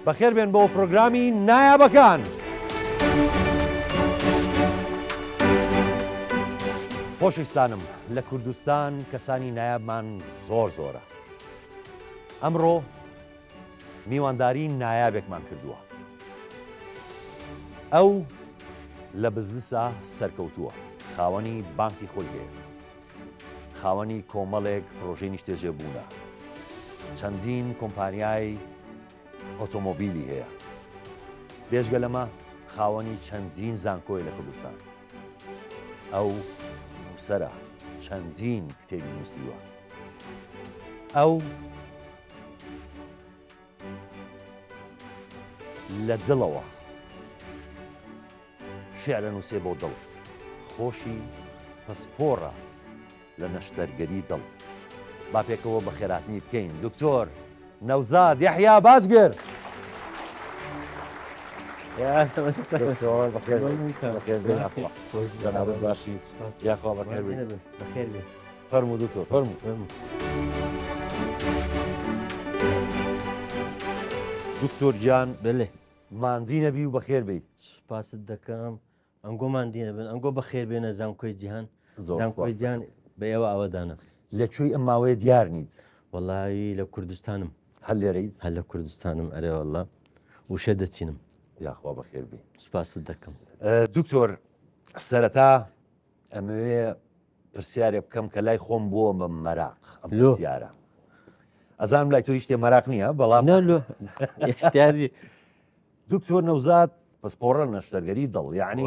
بەخێر بێن بۆ پرۆگرامی نایابەکان. خۆشەویستانم، لە کوردستان کەسانی نایابمان زۆرە. ئەمڕۆ میوانداری نایابێکمان کردووە. ئەو لە بزنسە سەرکەوتووە، خاوەنی بانکی خۆی هەیە، خاوەنی کۆمەڵێک پرۆژەی نیشتێجێبوونە، چەندین کۆمپانیای ئۆتۆمۆبیلی هەیە، بێژگە لەمە خاوەنی چەندین زانکۆی لە کوردستان. ئەو نووسەرە، چەندین کتێبی نووسیوە. ئەو لە دڵەوە شێعرە نووسێ بۆ دڵ، خۆشی پسپۆڕە لە نەشتەرگەری دڵ. با پێکەوە بە خێراتنی بکەین دکتۆر نەوزاد یەحیا بازگر. باشی یاخوا بەخێر بێ. فەرموو دکتۆر، فەرموو. دکتۆر گیان بڵێ ماندی نەبی و بەخێر بیت. سپاست دەکەم. ئەنگۆمان دینە بن، ئەنگۆ بەخێر بێنە زانکۆی جیهان. زانکۆی جیهان بە ئێوە ئەوەدانە. لەکوێی ئەم ماوەیە دیار نیت؟ وەڵاهی لە کوردستانم. هەر لێرەیت؟ هەر لە کوردستانم. ئەرێ وەڵا وشە دەچینم. یاخوا بەخێر بێ. سپاست دەکەم. دکتۆر سەرەتا ئەمەوێ پرسیارێ بکەم کە لای خۆم بووە بە مەراق ئەم پرسیارە. ئەزانم لای تۆ هیچ شتێ مەراق نییە، بەڵام احتیاجی دکتۆر نەوزاد پسپۆڕە نەشتەرگەری دڵ، یعنی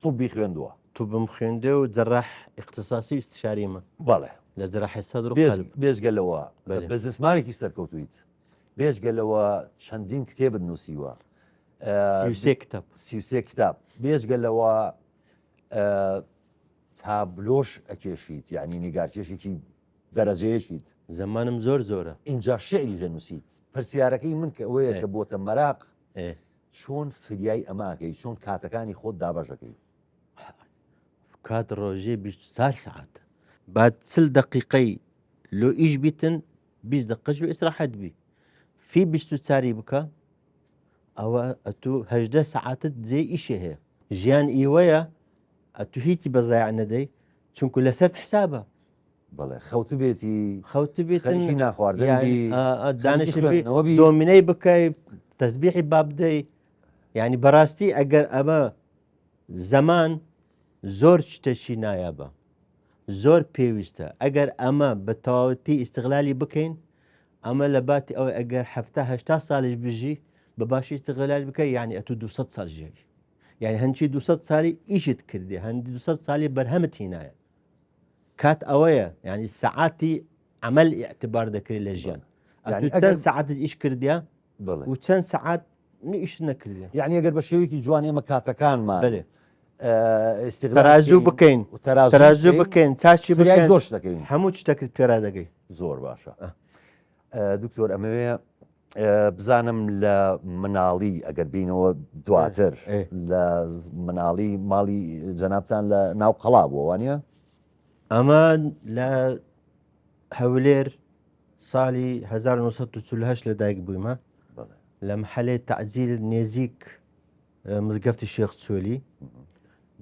طوبی خوێندووە. توبم خوێندێ و جەراح اختصاصی استشاریمە. بەڵێ لە جەراحی سەدر و قەلب. بێژگەلەوە بزنسمانێکی سەرکەوتویت، بێژگەلەوە چەندین کتێبت نووسیوە، 33 کتاب. 33 کتاب. بێژگەلەوە تابلۆش ئەکێشیت، یعنی نیگارکێشێکی دەرەجەیەکیت. زەمانم زۆر زۆرە. اینجا شعری ژەنووسیت. پرسیارەکەی من کە ئەوەیە کە بۆتە مەراق، چۆن فریای ئەماکەی، چۆن کاتەکانی خۆت دابەژەکەی؟ کات ڕۆژێ 24 ساعت بعد 40 دقیقەی لۆ ئیش بیتن 20 دقەش و ئیسراحەت بی فی 24 بکە ئەوە ئەتوو 18 ساعتت جێ ئیشێ هەیە. ژیان ئیوەیە ئەتوو هیچی بەزایع نەدەی چونکو لەسەر حسابە. بەڵێ خەوت بێتی، خەوت بێتن ناخواردنی دانیشتبی دۆمینەی بکەی، تەسبیحی بابدەی. یعنی بەڕاستی ئەگەر ئەمە زەمان زۆر شتێکی نایابە، زۆر پێویستە. ئەگەر ئەمە بە تەواوەتی ئیستیغلالی بکەین، ئەمە لە باتی ئەوە ئەگەر 70-80 ساڵیش بژی بە باشی ئیستیغلالی بکەی، یعنی ئەتوو 200 ساڵ ژیای. یعنی هەنچی 200 ساڵی ئیشت کردی، هەندی 200 ساڵی بەرهەمت هینایە. کات ئەوەیە، یعنی سەعاتی عمل ئیعتبار دەکرێت لە ژیان. چەند سەعاتت ئیش کردیا و چەند سەعات ئیش نەکردی. یعنی ئەگەر بە شێوەیەکی جوان ئێمە کاتەکانمان تەرازوو بکەین، تەرازوو بکەین، چاچی بکەین، زۆر دەکەین، هەموو شتێکت پێرا دەگەی. زۆر باشە. دکتۆر ئەمەوێ بزانم لە مناڵی ئەگەر بینەوە دواتر لە مناڵی ماڵی جەنابتان لە ناو قەڵا بووە، وانە؟ ئەمە لە هەولێر ساڵی 1948 لەدایک بوویمە لە محلێ تەعزیل نێزیک مزگەفتی شێخ چۆلی.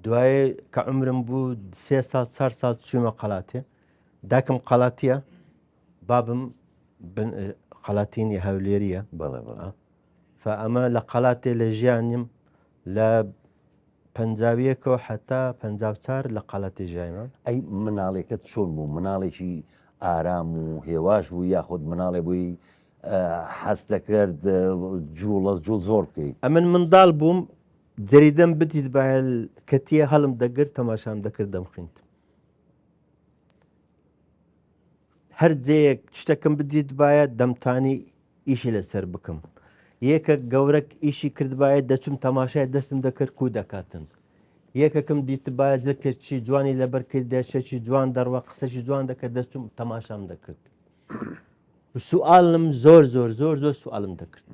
دوایە کە عمرم بوو 3 ساڵ 4 ساڵ چوومە قەڵاتێ. داکم قەڵاتیە، بابم قەڵاتینی هەولێریە. ئەمە لە قەڵاتێ لە ژیانم لە 50ەکەەوە حتا 54 لە قەڵاتی ژایمە. ئەی مناڵێکت چۆن بوو؟ مناڵێکی ئارام و هێواش بوو یاخود مناڵێ بووی حەز دەکرد جوڵ زۆر بکەیت؟ ئەمن منداڵ بووم، جەریدەم بدیت باە کەتیە هەڵم دەگرت، تەماشام دەکرد دەمخیند. هەر جەیەک شتەکەم بدیت باە دەمتانی ئیشی لەسەر بکەم. یەکە گەورەك ئیشی کردبایە دەچوم تەماشای دەستم دەکرد کو دەکاتن. یەکەکەم دیت باە جەکەچی جوانی لەبەر کردێ، شەکی جوان دەڕوە، قسەشی جوان دەکرد، دەچوم تەماشام دەکرد. سوالم زۆر زۆر زۆر زۆر سوالم دەکرد.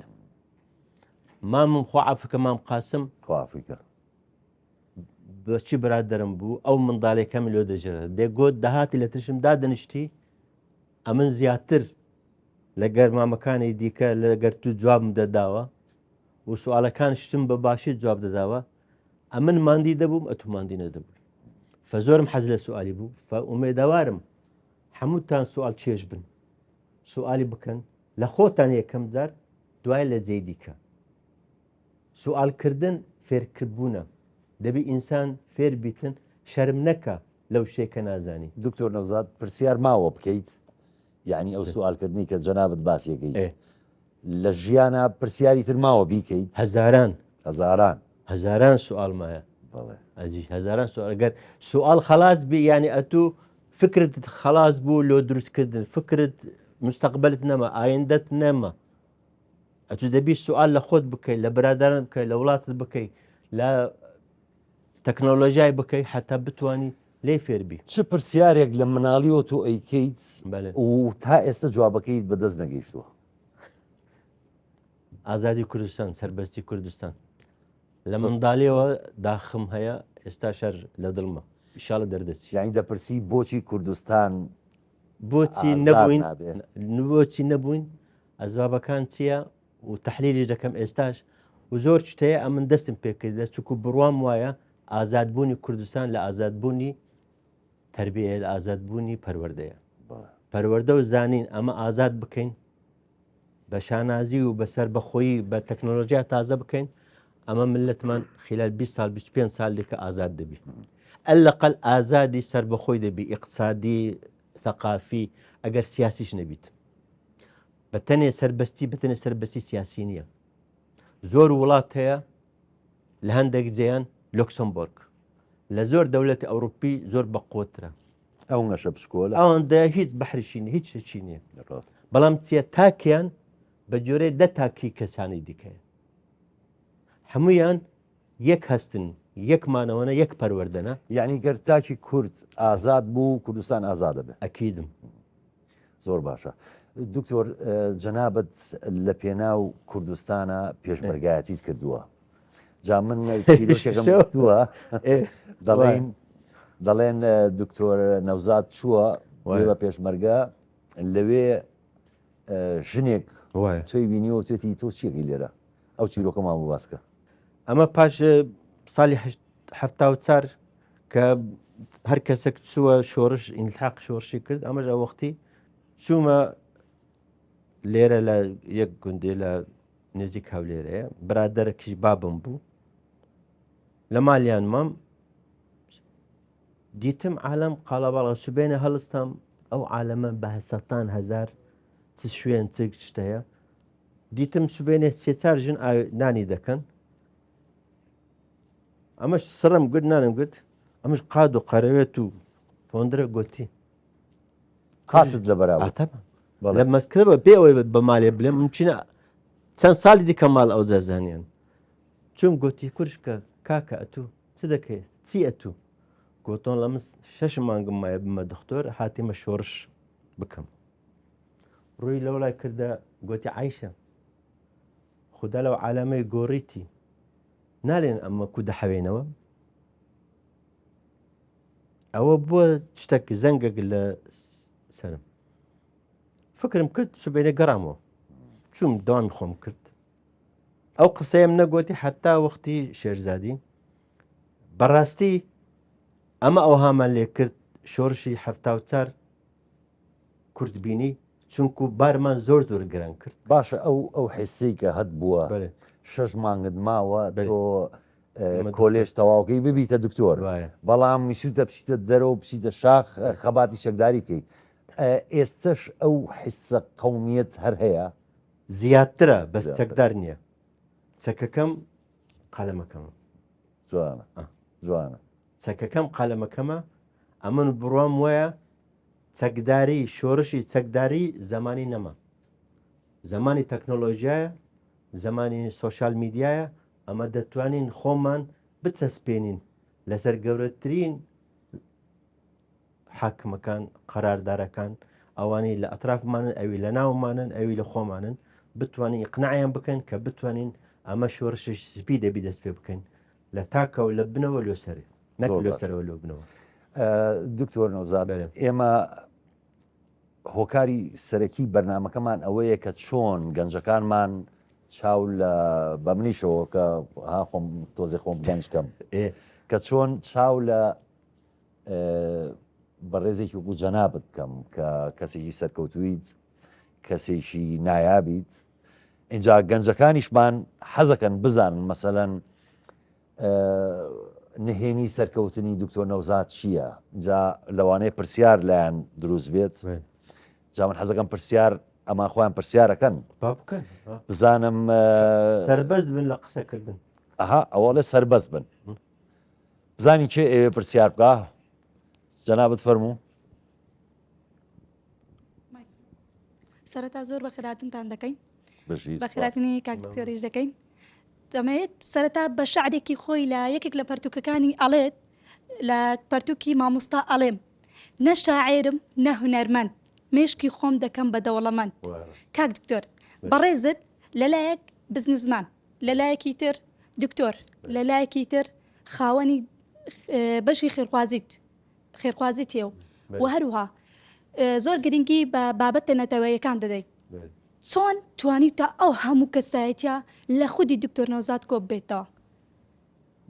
مامم خواعافەکە مام قاسم خوافیکە بەچی برادەرم بوو، ئەو منداڵێکەکەم لۆ دەژێرە دێگۆت دەهاتی لە ترشم دادەنیشتی ئەمن زیاتر لەگەر مامەکانی دیکە لەگەر تو جواب دەداوە و سوالەکان شتم بە باشی جواب دەداوە ئەمن ماندی دەبووم ئەتوماندی نەدەبوو فزۆرم حەز لە سوالی بوو فئومێدەوارم هەمووتان سوال چێژ بن سوالی بکەن لە خۆتان یەکەم جار دوای لە جێی دیکە سوالکردن فێرکردبوونە دەبی ئینسان فێر بیتن شەرم نەکە لەو شتێکە نازانی دکتۆر نەوزاد پرسیار ماوە بکەیت یعنی ئەو سوالکردنی کە جەنابەت باسیەکەی لە ژیانە پرسیاری تر ماوە بیکەیت هەزاران سوال مایە ئەجی هەزاران سوال ئەگەر سوال خلاص بی یعنی ئەتوو فکرت خلاص بوو لۆ دروستکردن فکرت مستقبلت نەما ئایندەت نەما ئەتو دەبی سوال لە خۆت بکەیت لە برادران بکەیت لە وڵاتت بکەیت لە تەکنۆلۆژیای بکەیت حتا بتانی لێ فێربی چ پرسیارێک لە مناڵیەوە تۆ ئەیکەیت و تا ئێستا جوابەکەیت بەدەست نەگەیشتووە ئازادی کوردستان سەربەستی کوردستان لە منداڵیەوە داخم هەیە ئێستا شەر لە دڵمە ئیشاڵە دەردەچی یانی دەپرسی بۆچی کوردستان بۆچی نەبووین ئەزبابەکان چییە و تەحلیلی دەکەم ئێستاش و زۆر شتەیە ئەم من دەستم پێکردە چکو بڕوام وایە ئازادبوونی کوردستان لە ئازادبوونی تربیە لە ئازادبوونی پەروەردەیە پەروەردە و زانین ئەمە ئازاد بکەین بە شانازی و بەسەر بەخۆیی بە تەکنۆلۆژیا تازە بکەین ئەمە ملتمان خلال 20 سال 25 سال دیکە ئازاد دەبی ئەلەقەل ئازادی سەر بەخۆی دەبی ئیقتصادی ثەقافی ئەگەر سیاسیش نەبیت بەتەنێ سەربەستی سیاسی نییە زۆر وڵات هەیە لە هەندێک جێیان لوکسمبۆرگ لە زۆر دەوڵەتی ئەوروپی زۆر بە قوترە ئەو نەشە بشکۆلە ئەوەندە هیچ بەحریشین هیچ شتێکی نییە بەڵام چیە تاکیان بە جۆرەی تاکی کەسانی دیکەیە هەمویان یەک هەستن یەکمانەوەنە یەک پەروەردەنە یعنی گەر تاکی کورد ئازاد بوو کوردستان ئازادە بێ ئەکیدم زۆر باشە دکتۆر جەنابەت لە پێناو کوردستانە پێشمەرگایەتیت کردووە جا من کیلۆشێکم بستووە دەڵێن دکتۆر نەوزاد چووە بە پێشمەرگە لەوێ ژنێک توی بینیەوە توێتی تۆ چیەکەی لێرە ئەو چیرۆکەمان بۆ باسکە ئەمە پاش ساڵی 1970 کە هەر کەسێک چووە شۆڕش ئینتحاق شۆڕشی کرد ئەمەش ئەو وەختی چوومە لێرە لە یەک گوندێ لە نزیک هەولێرەیە برادەرێکیش بابم بوو لە مالیان مام دیتم عالم قاڵەباڵە سوبێنە هەڵستام ئەو عالەمە بە سەتان هەزار چ شوێن چ شتەیە دیتم سوبێنێ سێچار ژن نانی دەکەن ئەمەش سڕم گوت نانم گوت ئەمەش قاد و قەرەوێت و پۆندرە گوتی قاتت لە بەراوە لە مەسکرەوە پێوەی بە مالێ بڵێم چینە چەند ساڵی دیکە ماڵ ئەو جەزانیان چۆن گوتی کوشکە کاکە ئەتوو چ دەکەیت چی ئەتوو گوتۆن لە من 6 مانگم مایە بمە دکتۆر هاتیمە شۆڕش بکەم ڕووی لەو لای کردە گوتی عیشە خوددا لەو عالەمەی گۆڕیتی نالێن ئەمە کو دەحەوێنەوە ئەوە بووە شتێک زەنگێک لە سەرم فکرم کرد سوبێنێ گەڕامەوە چوم داوامی خۆم کرد ئەو قسەیەم نەگوتی حتا وەختی شێرزادی بەڕاستی ئەمە ئەو هامان لێ کرد شۆڕشی 1970 کوردبینی چونکو بارمان زۆر گران کرد باشە ئەو حسی کە هەت بووە 6 مانگت ماوە تۆ کۆلێژ تەواوکەی ببیتە دکتۆر بەڵام میسوتە بچیتە دەرەوە بچیتە شاخ خەباتی شەکداری بکەیت ئێستش ئەو حسە قەومیەت هەر هەیە زیاترە بەس چەکدار نییە چەکەکەم قەلەمەکەمە جوانە چەکەکەم قەلەمەکەمە ئەمن بڕوام وایە چەکداری شۆڕشی چەکداری زمانی نەما زمانی تەکنۆلۆژیایە زمانی سۆشال میدیایە ئەمە دەتوانین خۆمان بچەسپێنین لەسەر گەورەترین حاکمەکان قەراردارەکان ئەوانی لە ئەطرافمانن ئەوی لە ناومانن ئەوی لە خۆمانن بتوانین ئیقناعیان بکەن کە بتوانین ئەمە شۆڕشش سپی دەبی دەست پێ بکەین لە تاکە و لە بنەوە لۆسەرێ نەک لۆسەرەوە لۆ بنەوە دکتۆر نەوزاد ئێمە هۆکاری سەرەکی بەرنامەکەمان ئەوەیە کە چۆن گەنجەکانمان چاو لە بە منیشەوە کە خۆم تۆزی خۆم گەنجکەم کە چۆن چاو لە بەڕێزێکی وەکو جەنابەت بکەم کە کەسێکی سەرکەوتویت کەسێکی نایابیت اینجا گەنجەکانیشمان حەزەکەن بزانن مەسەلەن نهێنی سەرکەوتنی دکتۆر نەوزاد چییە؟ جا لەوانەیە پرسیار لایەن دروست بێت جا من حەزەکەم پرسیار ئەمان خۆیان پرسیارەکەن بزانم سەربەست بن لە قسەکردن ئەوە لە سەربەست بن بزانین کێ ئێوێ پرسیار بکە جەنابەت فەرموو سەرەتا زۆر بە خێراتنتان دەکەین بەژی بە خێراتنی کاک دکتۆریش دەکەین دەمەوێت سەرەتا بە شعرێکی خۆی لە یەکێک لە پەرتوکەکانی ئەڵێت لە پەرتووکی مامۆستا ئەڵێم نە شاعێرم نە هونەرمەند مێشکی خۆم دەکەم بە دەوڵەمەند کاک دکتۆر بەڕێزت لەلایەک بزنسمان لەلایەکی تر دکتۆر لەلایەکی تر خاوەنی بەشی خێرخوازیتێ و هەروها زۆر گرنگی بە بابەتە نەتەوەیەکان دەدەیت چۆن توانی تا ئەو هەموو کەسایەتە لە خودی دکتۆر نەوزاد کۆ بێتەوە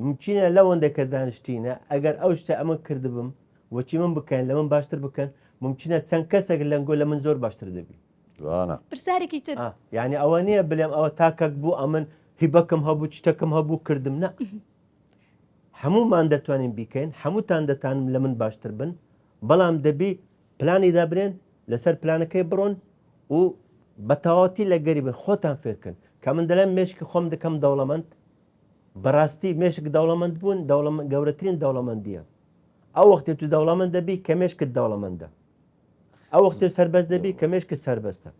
ممچینە لەوەندەکە دانیشتینە ئەگەر ئەو شتە ئەمە کردبم وەچی من بکەن لە من باشتر بکەن ممکنە چەند کەسێک لەنگۆ لە من زۆر باشتر دەبی پرسیارێکی تر یعنی ئەوە نییە بلێم ئەوە تاکەک بوو ئەمن هیبەکەم هەبوو شتەکەم هەبوو کردم نە هەموومان دەتوانین بیکەین هەمووتان دەتانم لە من باشتر بن بەڵام دەبی پلانی دابرێن لەسەر پلانەکەی بڕۆن و بەتەواتی لە گەری بن خۆتان فێرکن کە من دەڵێم مێشکی خۆم دەکەم دەوڵەمەند بەڕاستی مێشک دەوڵەمەند بوون گەورەترین دەوڵەمەندیە ئەو وەختی تو دەوڵەمەند دەبی کە مێشکت دەوڵەمەندە ئەو وەختی سەربەست دەبی کە مێشکت سەربەستە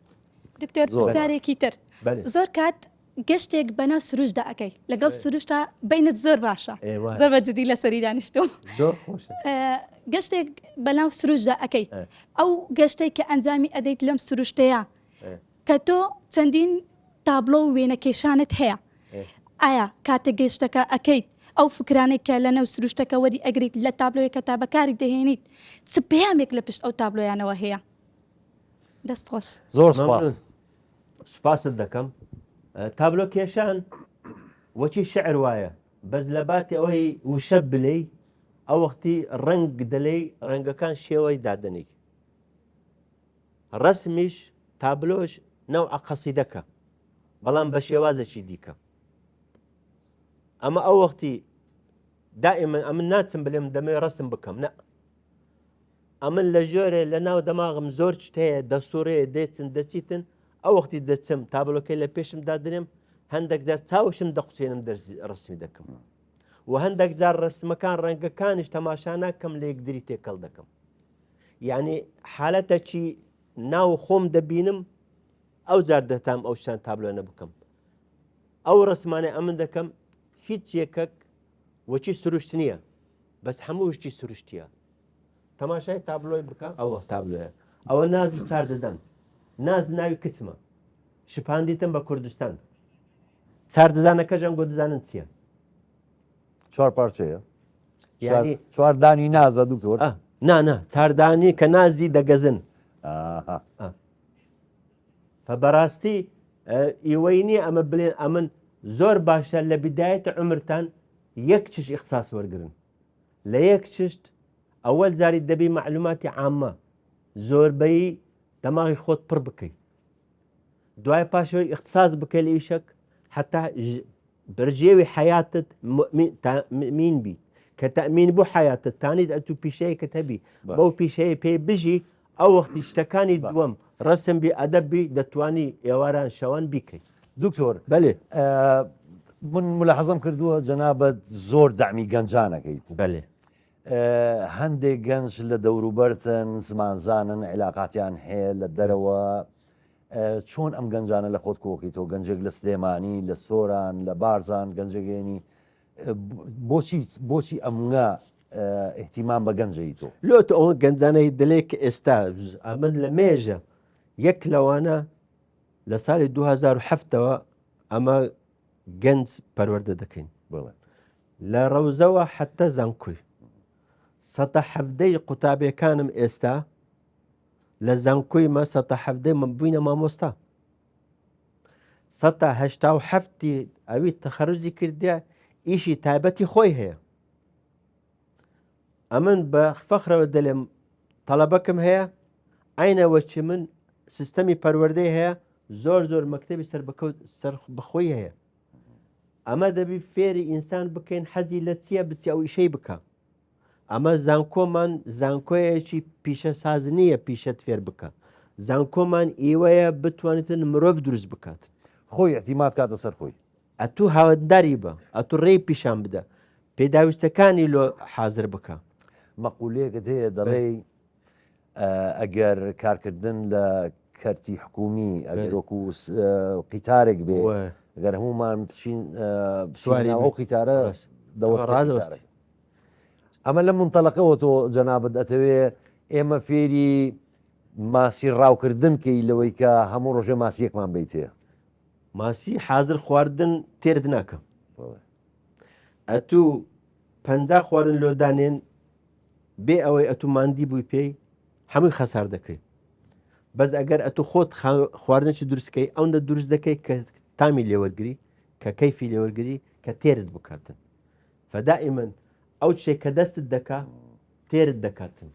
دکتۆر پرسیارێکی تر زۆر کات گەشتێک بەناو سروشدا ئەەکەی لەگەڵ سروشتا بینت زۆر باشە زۆر بەجددی لە سەری دانیشتم گەشتێک بەناو سروشدا ئەەکەی ئەو گەشتێک کە ئەنجامی ئەدەیت لەم سروشتەیە کە تۆ چەندین تابلۆ و وێنەکێشانت هەیە ئایا کاتە گەشتەکە ئەەکەیت ئەو فکرانێک کە لە نەو سروشتەکە وەری ئەگریت لە تابلۆی کە تا بەکاری دەهێنیت چ پەیامێک لە پشت ئەو تابلۆیانەوە هەیە دەست خۆش زۆر سوپاست دەکەم تابلۆ کێشان وەچی شعر وایە بەس لە باتی ئەوەی وشە بلێ ئەو وەختی ڕنگ دەلێ ڕەنگەکان شێوەی دادنی ڕسمیش تابلۆش نەو عقەسیدەکە بەڵام بە شێوازەکی دیکە ئەمە ئەو وەختی دائما ئەمن ناچم بلێم دەمەوێت ڕسم بکەم نە ئەمن لە ژۆرێ لە ناو دەماغم زۆر شتەیە دەسوورەیە دێتن دەچیتن ئەو وەختی دەچم تابلۆکەی لە پێشم دادنێم هەندێک جار چاوشم دەقوچێنم ڕسمی دەکەم و هەندێک جار ڕسمەکان ڕەنگەکانیش تەماشا ناکەم لە یەکدری تێکەڵ دەکەم یعنی حالەتێکی ناو خۆم دەبینم ئەو جار دەتام ئەو شتان تابلۆ بکەم ئەو ڕسمانە ئەمن دەکەم هیچ یەکەک وەچی سروشت نییە بەس هەموو شتی سروشتیە تەماشای تابلۆی بکە ئەوە تابلۆیە ئەوە ناز و چار دەدەن ناز ناوی کچمە شپاندیتم بە کوردستان چاردەدانەکەژم گۆ دەزانن چییە چوار پارچەیە یعنی چواردانی نازە دکتۆر نانە چاردانی کە نازی دەگەزن فبەڕاستی ئیوەی نییە ئەمە بڵێن ئەمن زۆر باشە لە بدایەتە عمرتان یەک چش ئیخساس وەرگن لە یەک چشت ئەوەل جاری دەبی معلوماتی عامە زۆربەی دەماغی خۆت پڕ بکەیت دوای پاشەوەی اختصاص بکەی لە ئیشەک حتا بەرژێوی حیاتت تەمین بی کە تەمین بوو حیاتت تانیت ئەتو پیشەیەکت هەبی بەو پیشەیە پێی بژی ئەو وەختی شتەکانی دووەم ڕسم بی ئەدەبی دەتوانی ئێواران شەوان بیکەیت دکتۆر بەێ من ملاحەزەم کردووە جەنابەت زۆر دامی گەنجانەکەیت بەێ هەندێک گەنج لە دەوروبەرتن زمانزانن علااقاتیان هەیە لە دەرەوە چۆن ئەم گەنجانە لە خۆت کۆکیتەوە گەنجێک لە سلێمانی لە سۆران لە بارزان گەنجەگەێنی بۆچی ئەمە احتیمان بە گەنجەی تۆ لۆت ئەوە گەنجانەی دلێک ئێستا ئەمن لە مێژە یەک لەوانە لە ساڵی 2007ەوە ئەمە گەنج پەروەردە دەکەین لە ڕەوزەوە حتە زانکوی ١٧ قوتابیەکانم ئێستا لە زانکۆی مە ١ من بووینە مامۆستا ١ ئەوی تەخەرروجی کردیا ئیشی تایبەتی خۆی هەیە ئەمن بە فەخرەوە دەلێم تەڵەبەکەم هەیە ئاینەوە چی من سیستەمی پەروەردەی هەیە زۆر مەکتەبی سەر بخۆی هەیە ئەمە دەبی فێری ئینسان بکەین حەزی لە چییە بچی ئەو ئیشەی بکە ئەمە زانکۆمان زانکۆیەکی پیشە ساز نییە پیشەت فێر بکە زانکۆمان ئیوەیە بتوانێتن مرۆڤ دروست بکات خۆی احتیمات کاتە سەر خۆی ئەتوو هاوەداری بە ئەتوو ڕێی پیشان بدە پێداویستەکانی لۆ حازر بکە مەقولەیەکت هەیە دەڵێ ئەگەر کارکردن لە کەرتی حکومی ئەگەر وەکو قیتارێک بێ ئەگەر هەمومان سواری ئەو قیتارە دەوەڕادەوەست ئەمە لە منتەلەقەوە تۆ جەنابەت ئەتەوێ ئێمە فێری ماسی ڕاوکردن کەی لەوەی کە هەموو ڕۆژێ ماسیەکمان بیتێ ماسی حازر خواردن تێرد ناکە ئەتوو پەنجا خواردن لۆدانێن بێ ئەوەی ئەتوو ماندی بووی پێی هەمووی خەسار دەکەی بەس ئەگەر ئەتوو خۆت خواردنی دروستکەی ئەوەندە دروست دەکەی کە تامی لێوەرگری کە کەیفی لێوەرگری کە تێرت بکاتن فەدائیمەن ئەو شتێک کە دەستت دەکا تێرت دەکاتن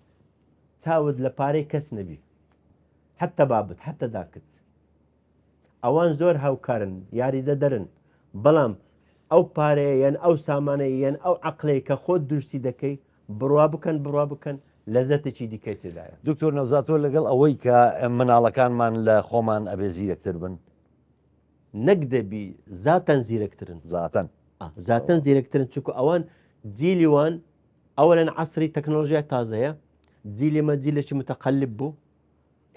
چاوت لە پارەی کەس نەبی حتى بابت حتى داکت ئەوان زۆر هاوکارن یاریدە دەرن بەڵام ئەو پارەیە یان ئەو سامانەیە یان ئەو عەقلەی کە خۆت درستی دەکەی بڕوا بکەن لەزەتێکی دیکەی تێدایە دکتۆر نەوزات تۆ لەگەڵ ئەوەی کە مناڵەکانمان لە خۆمان ئەبێ زیرەکتر بن نەک دەبی زاتەن زیرەکترن زاتەن زیرەکترن چونکە ئەوان جیلی وان ئەوەن عەسری تەکنۆلۆژیای تازەیە جیلی مە جیلێکی متەقەلب بوو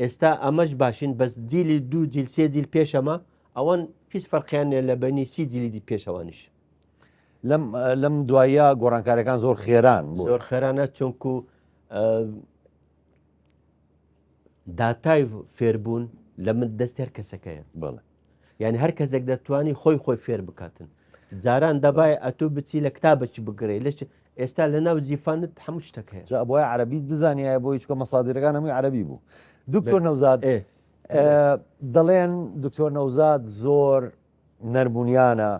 ئێستا ئەمەش باشین بەس جیلی 2 جیل 3 جیل پێشەمە ئەوان هیچ فەرقیانێ لە بەینی 30 جیلی دی پێشەوانیش لەم دوایە گۆڕانکاریەکان زۆر خێران زۆر خێرانە چونکو داتای فێربوون لە من دەستی هەر کەسەکەیە یعنی هەر کەسێک دەتوانی خۆی فێر بکاتن جاران دەبای ئەتوو بچی لە کتابەکی بگرێ لەش ئێستا لە ناو زیفانت هەموو شتەکەی بۆی عەرەبیت بزانیایە بۆ هیچکە مەسادیرەکان هەمووی عەرەبی بوو دکتۆر نەوزاد دەڵێن دکتۆر نەوزاد زۆر نەرمونیانە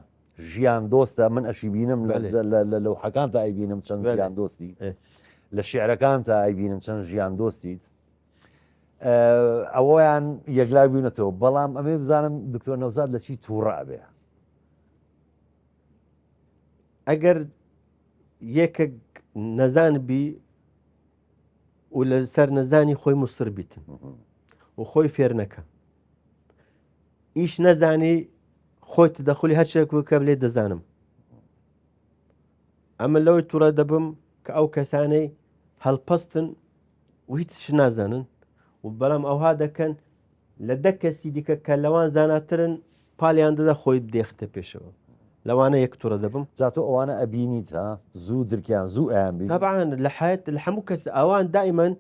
ژیان دۆستە من ئەشی بینم لە لەوحەکان تا ئەیبینم چەند ژیان دۆستی لە شیعرەکان تا ئەیبینم چەند ژیان دۆستیت ئەوەیان یەکلای بوونەتەوە بەڵام ئەمێ بزانم دکتۆر نەوزاد لە چی تووڕە بێ ئەگەر یەکێک نەزان بی و لەسەر نەزانی خۆی مستر بیتن و خۆی فێر نەکە ئیش نەزانی خۆی تدەخلی هەر شتێک بکە بلێ دەزانم ئەمە لەوەی تووڕە دەبم کە ئەو کەسانەی هەڵپەستن و هیچ نازانن و بەڵام ئەوها دەکەن لە دە کەسی دیکە کە لەوان زاناترن پاڵیان دەدا خۆی بدێختە پێشەوە لەوانە یەک تووڕە دەبم جاتۆ ئەوانە ئەبینیت زوو درکیان زوو ئەیان بین تەبعاً لە حیات لە هەموو کەس ئەوان دائیمەن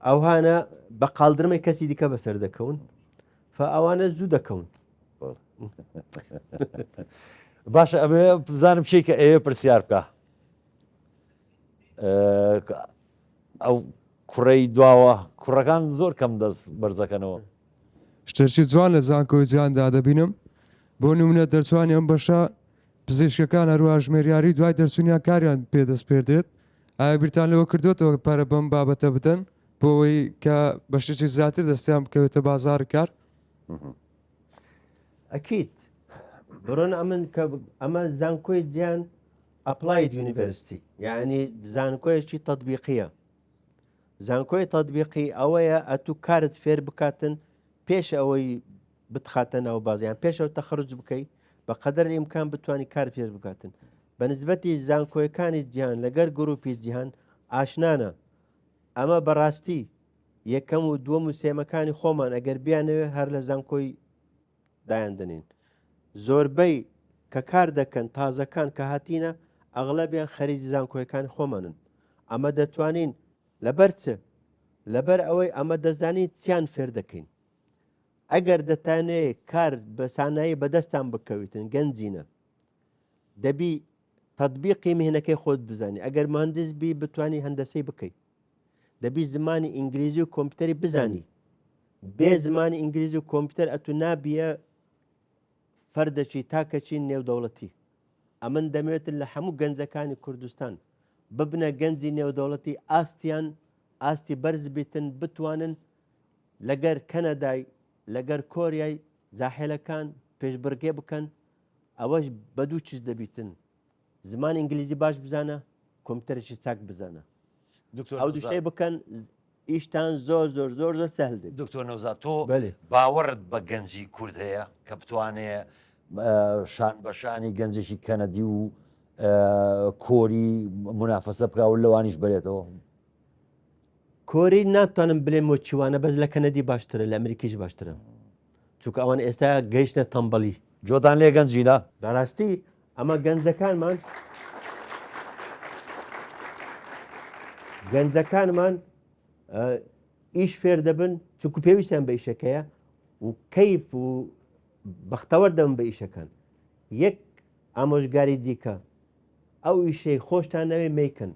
ئەوهانە بە قاڵدرمەی کەسی دیکە بەسەر دەکەون ئەوانە زوو دەکەون باشە ئەبێ بزانم شەی کە ئێوە پرسیار بکە ئەو کوڕەی دواوە کوڕەکان زۆر کەم دەست بەرزەکەنەوە شتێکی جوان لە زانکۆی جیهاندا دەبینم بۆ نمونە دەرچوانی ئەم بەشە پزیشکەکان هەروە ژمێریاری دوای دەرچوونیان کاریان پێدەست پێدرێت ئایا بیرتان لەوە کردوێتەوە پارە بەم بابەتە بدەن بۆ ئەوەی کە بەشتێکی زیاتر دەستیان بکەوێتە بازار کار ئەکیت بڕۆن ئەمە زانکۆی جیان ئەپلاید یونیڤەرسیتی یعنی زانکۆیەکی تەطبیقیە زانکۆی تەطبیقی ئەوەیە ئەتوو کارت فێر بکاتن پێش ئەوەی بتخاتە ناو بازیان پێشەوە تەخەرج بکەیت بە قەدەر ئیمکان بتوانانی کار پێر بکاتن بە نسبەتی زانکۆیەکانی جیهان لەگەر گروپی جیهان ئاشنانە ئەمە بەڕاستی یەکەم و دووەم و سێمەکانی خۆمان ئەگەر بیانەوێ هەر لە زانکۆی دایاندنین زۆربەی کە کار دەکەن تازەکان کە هاتیینە ئەغڵەبیان خەریجی زانکۆیەکانی خۆمانن ئەمە دەتوانین لەبەر چ لەبەر ئەوەی ئەمە دەزانین چیان فێر دەکەین ئەگەر دەتانەیە کار بە سانایی بەدەستان بکەویتن گەنجینە دەبی تەطبیقی مهنەکەی خۆت بزانانی ئەگەر مهندس بی بتانی هەندەسەی بکەیت دەبی زمانی ئینگلیزی و کۆمپیوتەری بزانی بێ زمانی ئینگلیزی و کۆمپیوتەر ئەتو نابیە فەردەکی تاکەچی نێودەوڵەتی ئەمن دەمێتن لە هەموو گەنجەکانی کوردستان ببنە گەنجی نێودەوڵەتی ئاستیان ئاستی بەرز بیتن بتوانن لەگەر کەنەدای لەگەر کۆریای زاحێلەکان پێشبڕگێ بکەن ئەوەش بە دوو چیز دەبیتن زمان ئینگلیزی باش بزانە کۆمپیوتەرێکی چاک بزانە ئەو دوشتەی بکەن ئیشتان زۆر زۆر زۆر زۆر سەهل دێت. دکتۆر نەوزات تۆ بەێ باوەڕت بە گەنجی کورد هەیە کە بتوانێت شان بەشانی گەنجێکی کەنەدی و کۆری منافەسە بکە و لەوانیش بێتەوە کۆری ناتوانم بڵێم بۆ چیوانە بەس لە کەنەدی باشترە لە ئەمریکیش باشترە چونکە ئەوان ئێستا گەیشتە تەمبەڵی جۆتان لێ گەنجینە بەڕاستی ئەمە گەنجەکانمان ئیش فێر دەبن چونکو پێویستیان بە ئیشەکەیە و کەیف و بەختەوەر دەبن بە ئیشەکان یەک ئامۆژگاری دیکە ئەو ئیشەی خۆشتان نەوێ میکن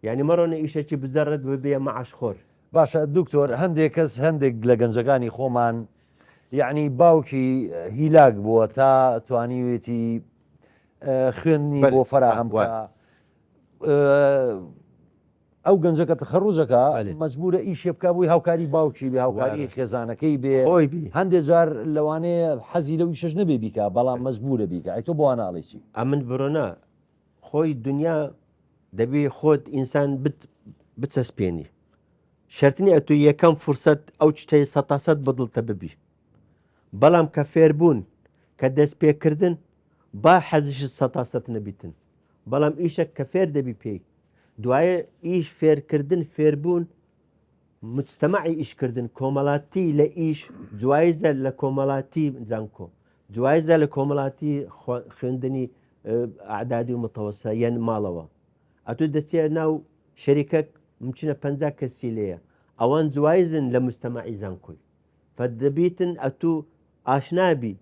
یعنی مەڕۆنە ئیشەکی بزەڕت ببێ مەعاش خۆر باشە دکتۆر هەندێک کەس هەندێک لە گەنجەکانی خۆمان یعنی باوکی هیلاک بووە تا توانیوێتی خوێندنی بۆ فەراهەم بکە ئەو گەنجەکە تەخەڕوجەکە مەجبورە ئیشێ بکە بووی هاوکاری باوکی بێ هاوکاری خێزانەکەی بێ هەندێک جار لەوانەیە حەزی لەوی شەش نەبێ بیکە بەڵام مەجبورە بیکە ئەی تۆ بۆ ناڵێکی ئەمن بڕۆنا خۆی دنیا دەبێ خۆت ئینسان بچەسپێنی شەرتنی ئەتو یەکەم فرسەت ئەو شتەی سەتاسەد بەدڵتە ببی بەڵام کە فێربوون کە دەست پێکردن با حەزش سەتاسەد نەبیتن بەڵام ئیشە کە فێر دەبی پێی دوایە ئیش فێرکردن فێربوون مجتەمەعی ئیشکردن کۆمەڵاتی لە ئیش جوایزە لە کۆمەڵاتی زانکۆ جوایزە لە کۆمەڵاتی خوێندنی ئەعدادی و متەوەسە یەن ماڵەوە ئەتو دەستێ ناو شەریکە ممکنە 50 کەسی لەیە ئەوان جوایزن لە مجتەمەعی زانکۆی فدەبیتن ئەتو ئاشنابی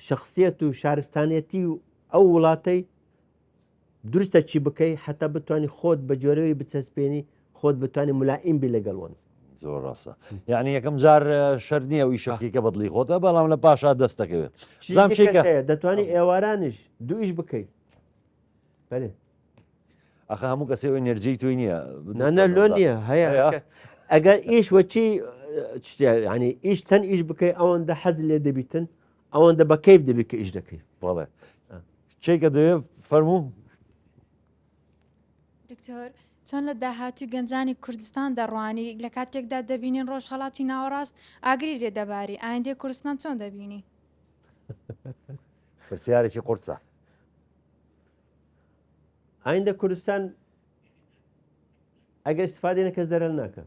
شخصیت و شارستانەتی و ئەو وڵاتەی درستە چی بکەی حتا بتوانانی خۆت بە جۆرەوەی بچەسپێنی خۆت بتوانانی ملائیم بی لەگەڵوان زۆر ڕاستە یعنی یەکەم جار شەر نییە و ئیشەکە بەدڵی خۆتە بەڵام لە پاشا دەستەکەوێت زانکە دەتوانانی ئێوارانش دوو ئیش بکەیت بەێ ئەخ هەموو کەسێ ئەنێرجی توی نییە نانە لۆ نییە هەیە ئەگەر ئیش وەچی ینی ئیش چەند ئیش بکەیت ئەوەندە حەز لێ دەبیتن ئەوەندە بە کەیف دەبی کە ئیش دەکەیت بەڵێ چێکە دەوێ فەرموو دکتۆر چۆن لە داهاتوی گەنجانی کوردستان دەڕوانی لە کاتێکدا دەبینین ڕۆژهەڵاتی ناوەڕاست ئاگری لێدەباری ئایندێ کوردستان چۆن دەبینی پرسیارێکی قورسە ئایندە کوردستان ئەگەر استفادە نەکە زەرەر ناکە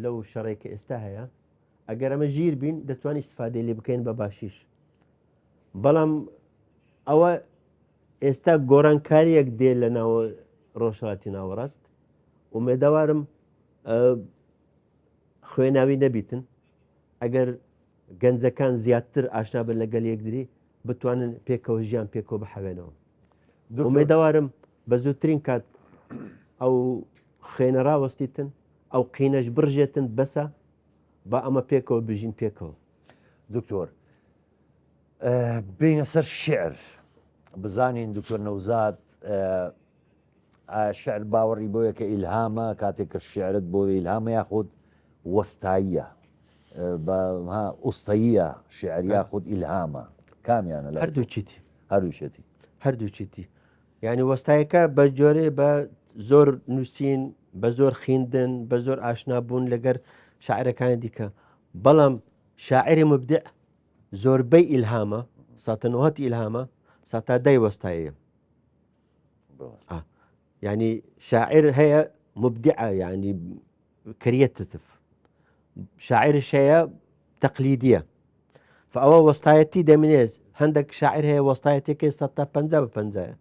لەو شەڕێکە ئێستا هەیە ئەگەر ئەمە ژیر بین دەتوانانی استفادەی لێ بکەین بە باشیش بەڵام ئەوە ئێستا گۆڕانکاریەک دێ لە ناوە ڕۆژهەڵاتی ناوەڕاست ومێداوارم خوێناوی نەبیتن ئەگەر گەنجەکان زیاتر ئاشنا بن لەگەل یەکدری بتوانن پێکەوە ژیان پێکەوە بحەوێنەوە ومێداوارم بە زووترین کات ئەو خوێنە ڕاوەستیتن ئەو قینەش بڕژێتن بەسە با ئەمە پێکەوە بژین پێکەوە دکتۆر بینە سەر شعر بزانین دکتۆر نەوزاد شعر باوەڕی بۆیە کە ئیلهامە کاتێک کە شعرت بۆ ئیلهامە یاخود وەستاییە ئوستەییە شعر یاخود ئیلهامە کامیانە لە هەردووچیتی هەروشێتی هەردووچیتی یعنی وەستایەکە بە جۆرێ بە زۆر نووسین بە زۆر خوێندن بە زۆر ئاشنابوون لەگەر شاعرەکانی دیکە بەڵام شاعری مبدع زۆربەی ئیلهامە ساتەنەوەت ئیلهامە ساتا دای وەستایە يعني شاعر هي مبدعة يعني كرياتيف شاعر شيء تقليدية فأول وسطايتي دمنيز عندك شاعر هي وسطايتي كي سطة بنزا بنزا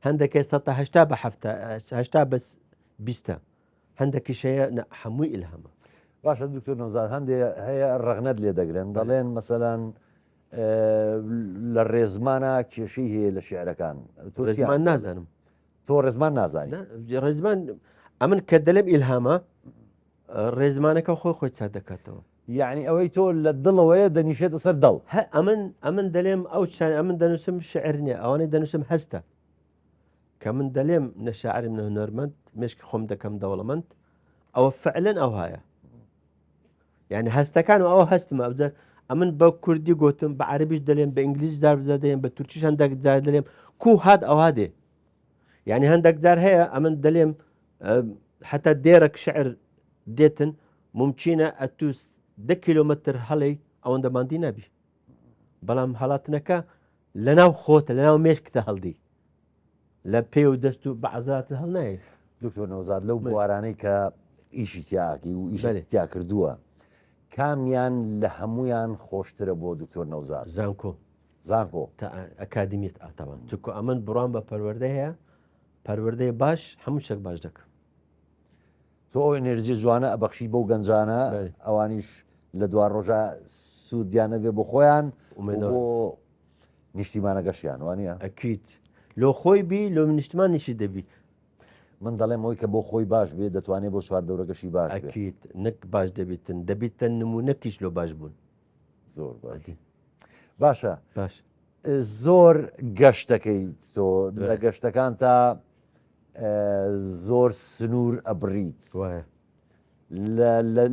عندك سطة هشتا بحفتا هشتا بس بيستا عندك شيء حموي إلهام باشا دكتور نوزاد هي الرغند اللي دقرن ضلين مثلا للرزمانة كيشي هي للشعر كان رزمان نازنم تۆ ڕێزمان نازانی ڕێزمان ئەمن کە دەلێم ئیلهامە ڕێزمانەکە خۆی چا دەکاتەوە یعنی ئەوەی تۆ لە دڵەوەیە دەنیشێتە سەر دڵ ئەمن دەلێم ئەو چان ئەمن دەنووسم شعر نییە ئەوانەی دەنووسم هەستە کە من دەلێم نەشاعرم نە هونەرمەند مشکی خۆم دەکەم دەوڵەمەند ئەوە فعلەن ئەو هایە یعنی هەستەکان و ئەوە هەستمە ئەوجار ئەمن بە کوردی گوتم بە عربیش دەلێم بە ئینگلیز جار دەێن بە تورکیش هەندێک جار دەلێم کو هات ئەوها دێ یعنی هەندێک جار هەیە ئەمن دەلێم حتا دێرەك شعر دێتن ممچینە ئەتوس 10 کیلومتر هەڵی ئەوەندە ماندی نەبی بەڵام هەڵاتنەکە لەناو خۆتە لەناو مێشکتە هەڵدی لە پێ و دەست و بەعزات هەڵ نایە دکتۆر نەوزاد لەو بوارانەی کە ئیشی تیاکی و ئیشی تیا کردووە کامیان لە هەمویان خۆشترە بۆ دکتۆر نەوزاد زانکۆ تا ئەکادمیت ئاتەوان چکو ئەمن بڕوان بە پەروەردە هەیە پەروەردەی باش هەموو شەک باش دەکەم تۆ ئەو ئەنێرجی جوانە ئەبەخشی بەو گەنجانە ئەوانیش لە دوان ڕۆژە سوودیانە بێ بۆ خۆیان بۆ نیشتیمانە گەشتیان وانە ئەکییت لۆ خۆی بی لۆ نیشتمان نیشی دەبی من دەڵێم ئەوی کە بۆ خۆی باش بێ دەتوانێت بۆ چوار دەورەکەشی باش ئەکییت نەک باش دەبیتن دەبیتە نمونەکیش لۆ باش بوون زۆر باشە باش زۆر گەشتەکەی تۆ لە گەشتەکان تا زۆر سنوور ئەبریت وایە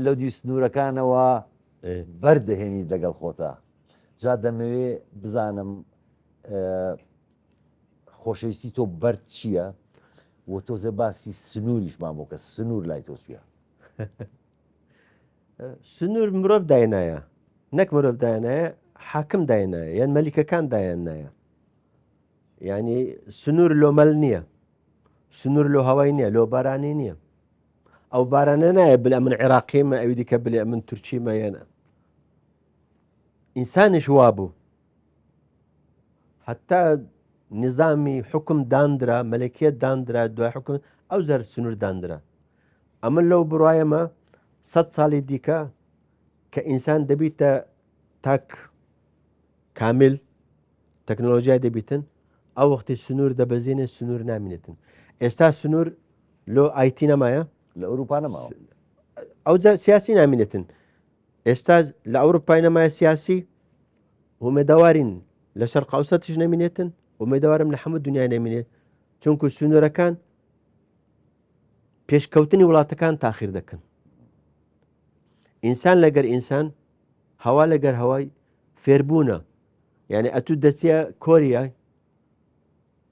لەو دی سنوورەکانەوە بەردەهێنی لەگەڵ خۆتا جا دەمەوێ بزانم خۆشەویستی تۆ بەرد چییە و تۆزە باسی سنووریشمان بۆ کە سنوور لای تۆ چییە سنوور مرۆڤ داینایە نەک مرۆڤ داینایە حاکم داینایە یان مەلیکەکان دایان نایە ینی سنوور لۆمەل نییە سنوور لۆ هەوای نییە لۆ بارانی نییە ئەو بارانە نایە بلێ من عێراقیمە ئەوی دیکە بلێ من تورکیمە یەنە ئینسانیش وا بوو حتا نظامی حکم دانرا مەلکیت دانرا دوای حکم ئەو زەر سنوور دانرا ئەمە لەو بڕایەمە 100 ساڵی دیکە کە ئینسان دەبیتە تاک کامل تەکنۆلۆژیای دەبیتن ئەو وەختی سنوور دەبەزینە سنوور نامێنێتن ئێستا سنوور لۆ ئایتی نەمایە لە ئەوروپا نەماوە ئەو سیاسی نامێنێتن ئێستا لە ئەوروپای نەمایە سیاسی ومێداوارین لە شەرق ئەوسەتیش نەمێنێتن ومێداوارم لە هەموو دنیای نەمێنێت چونکو سنوورەکان پێشکەوتنی وڵاتەکان تاخیر دەکەن ئینسان لەگەر ئینسان هەوا لەگەر هەوای فێربوونە یعنی ئەتوو دەچە کۆریای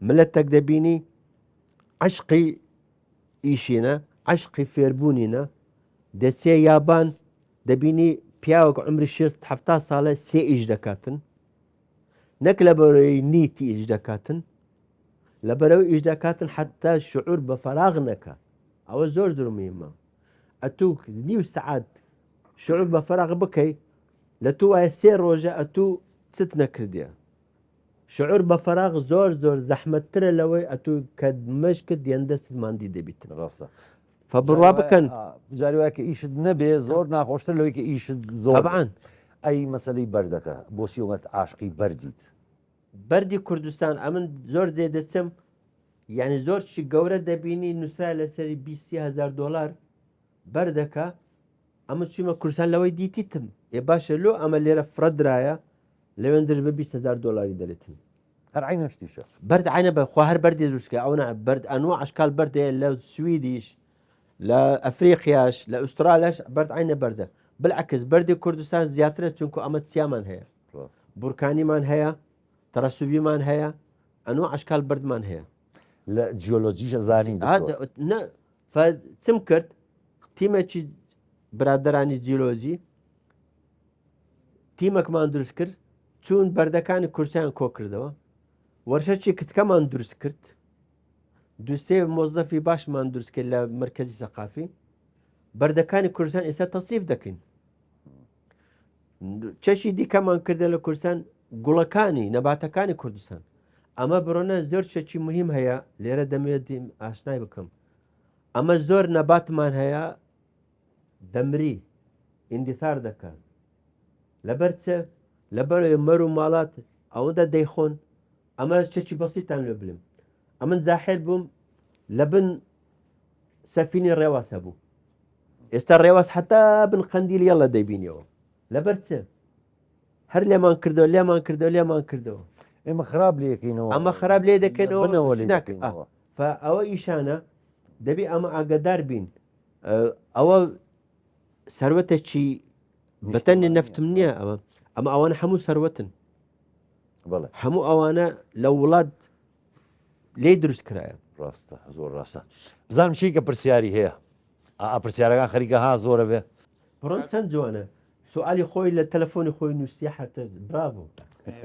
ملەتێک دەبینی عشقی ئیشینە عشقی فێربوونینە دەچێ یابان دەبینی پیاوەک عمری 60 ساڵە سێ ئیش دەکاتن نەک لە بەرەوەی نیتی ئیش دەکاتن لە بەرەوەی ئیش دەکاتن حتا شعور بە فەراغ نەکە ئەوە زۆر درمیمە ئەتوو نیو سعات شعور بە فەراغ بکەی لە تو وایە سێ ڕۆژە ئەتوو چت نەکردیە شعور بە فەراغ زۆر زۆر زەحمەتترە لەوەی ئەتوو کە مەشکت دیێندەست ماندی دەبیتن ڕاستە فبڕوا بکەن جاری وایە کە ئیشت نەبێ زۆر ناخۆشتر لەوەی کە ئیشت زۆر طبعاً ئەی مەسەلەی بەردەکە بۆچی وەت عاشقی بەردیت بەردی کوردستان ئەمن زۆر جێ دەچم یعنی زۆر چی گەورە دەبینی نووسرا لەسەری 20,000 دلار بەردەکە ئەمە چوومە کوردستان لەوەی دیتیتم ێ باشە لۆ ئەمە لێرە فرەدرایە لەوێندرش بە 20,000 دلاری دەرێتن هەر عینە شتیشە بەرد عینە بەخوا هەر بەردی دروستکە ئەو بەرد ئەنوە عشکال بەردەیە لە سویدیش لە ئەفریقیاش لە ئوسترالیاش بەرد عینە بەردە بالعکس بەردی کوردستان زیاترە چونکو ئەمە چیامان هەیە بورکانیمان هەیە تەرەسوبیمان هەیە ئەنوە عشکال بەردمان هەیە لە جیۆلۆجیشە زانی چم کرد تیمێکی برادرانی جیۆلۆژی تیمێکمان دروست کرد چون بەردەکانی کورسیان کۆ کردەوە وەرشەکی کچکەمان دروست کرد دوسێ مۆزەفی باشمان دروست کرد لە مرکزی سەقافی بەردەکانی کوردستان ئێستا تەصیف دەکەین چەشی دیکەمان کردە لە کوردستان گوڵەکانی نەباتەکانی کوردستان ئەمە بڕۆنە زۆر شێکی مهم هەیە لێرە دەمێت ئاشنای بکەم ئەمە زۆر نەباتمان هەیە دەمری ئیندیثار دەکەن لەبەر چە لەبەرەوەی مەر و ماڵات ئەوەندە دەیخۆن ئەمە شێکی بەسیتان لێ بلم ئەمن زاحێر بووم لە بن سەفینی ڕێواسە بوو ئێستا ڕێواز حتا بن قەندیل یەڵە دەبینەوە لەبەر چ هەر لێمان کردەوە لێمان کردەوە ئێمە خراپ لەکەینەوە ئەمە خراپ لێ دەکەنەوە بنەوە لێ ناکە. دەکەینەوە. ئەوە ئیشانە دەبی ئەمە ئاگدار بین ئەوە سەروەتێکی بەتەنی نەفتم نییە ئەمە ئەوانە هەموو سەروەتن بەڵێ هەموو ئەوانە لە وڵات لێ دروست کرایە ڕاستە زۆر ڕاستە بزانم چی کە پرسیاری هەیە پرسیارەکان خەریکە ها زۆرە بێ بڕۆن چەند جوانە سوالی خۆی لە تەلەفۆنی خۆی نووسە حتە براڤۆ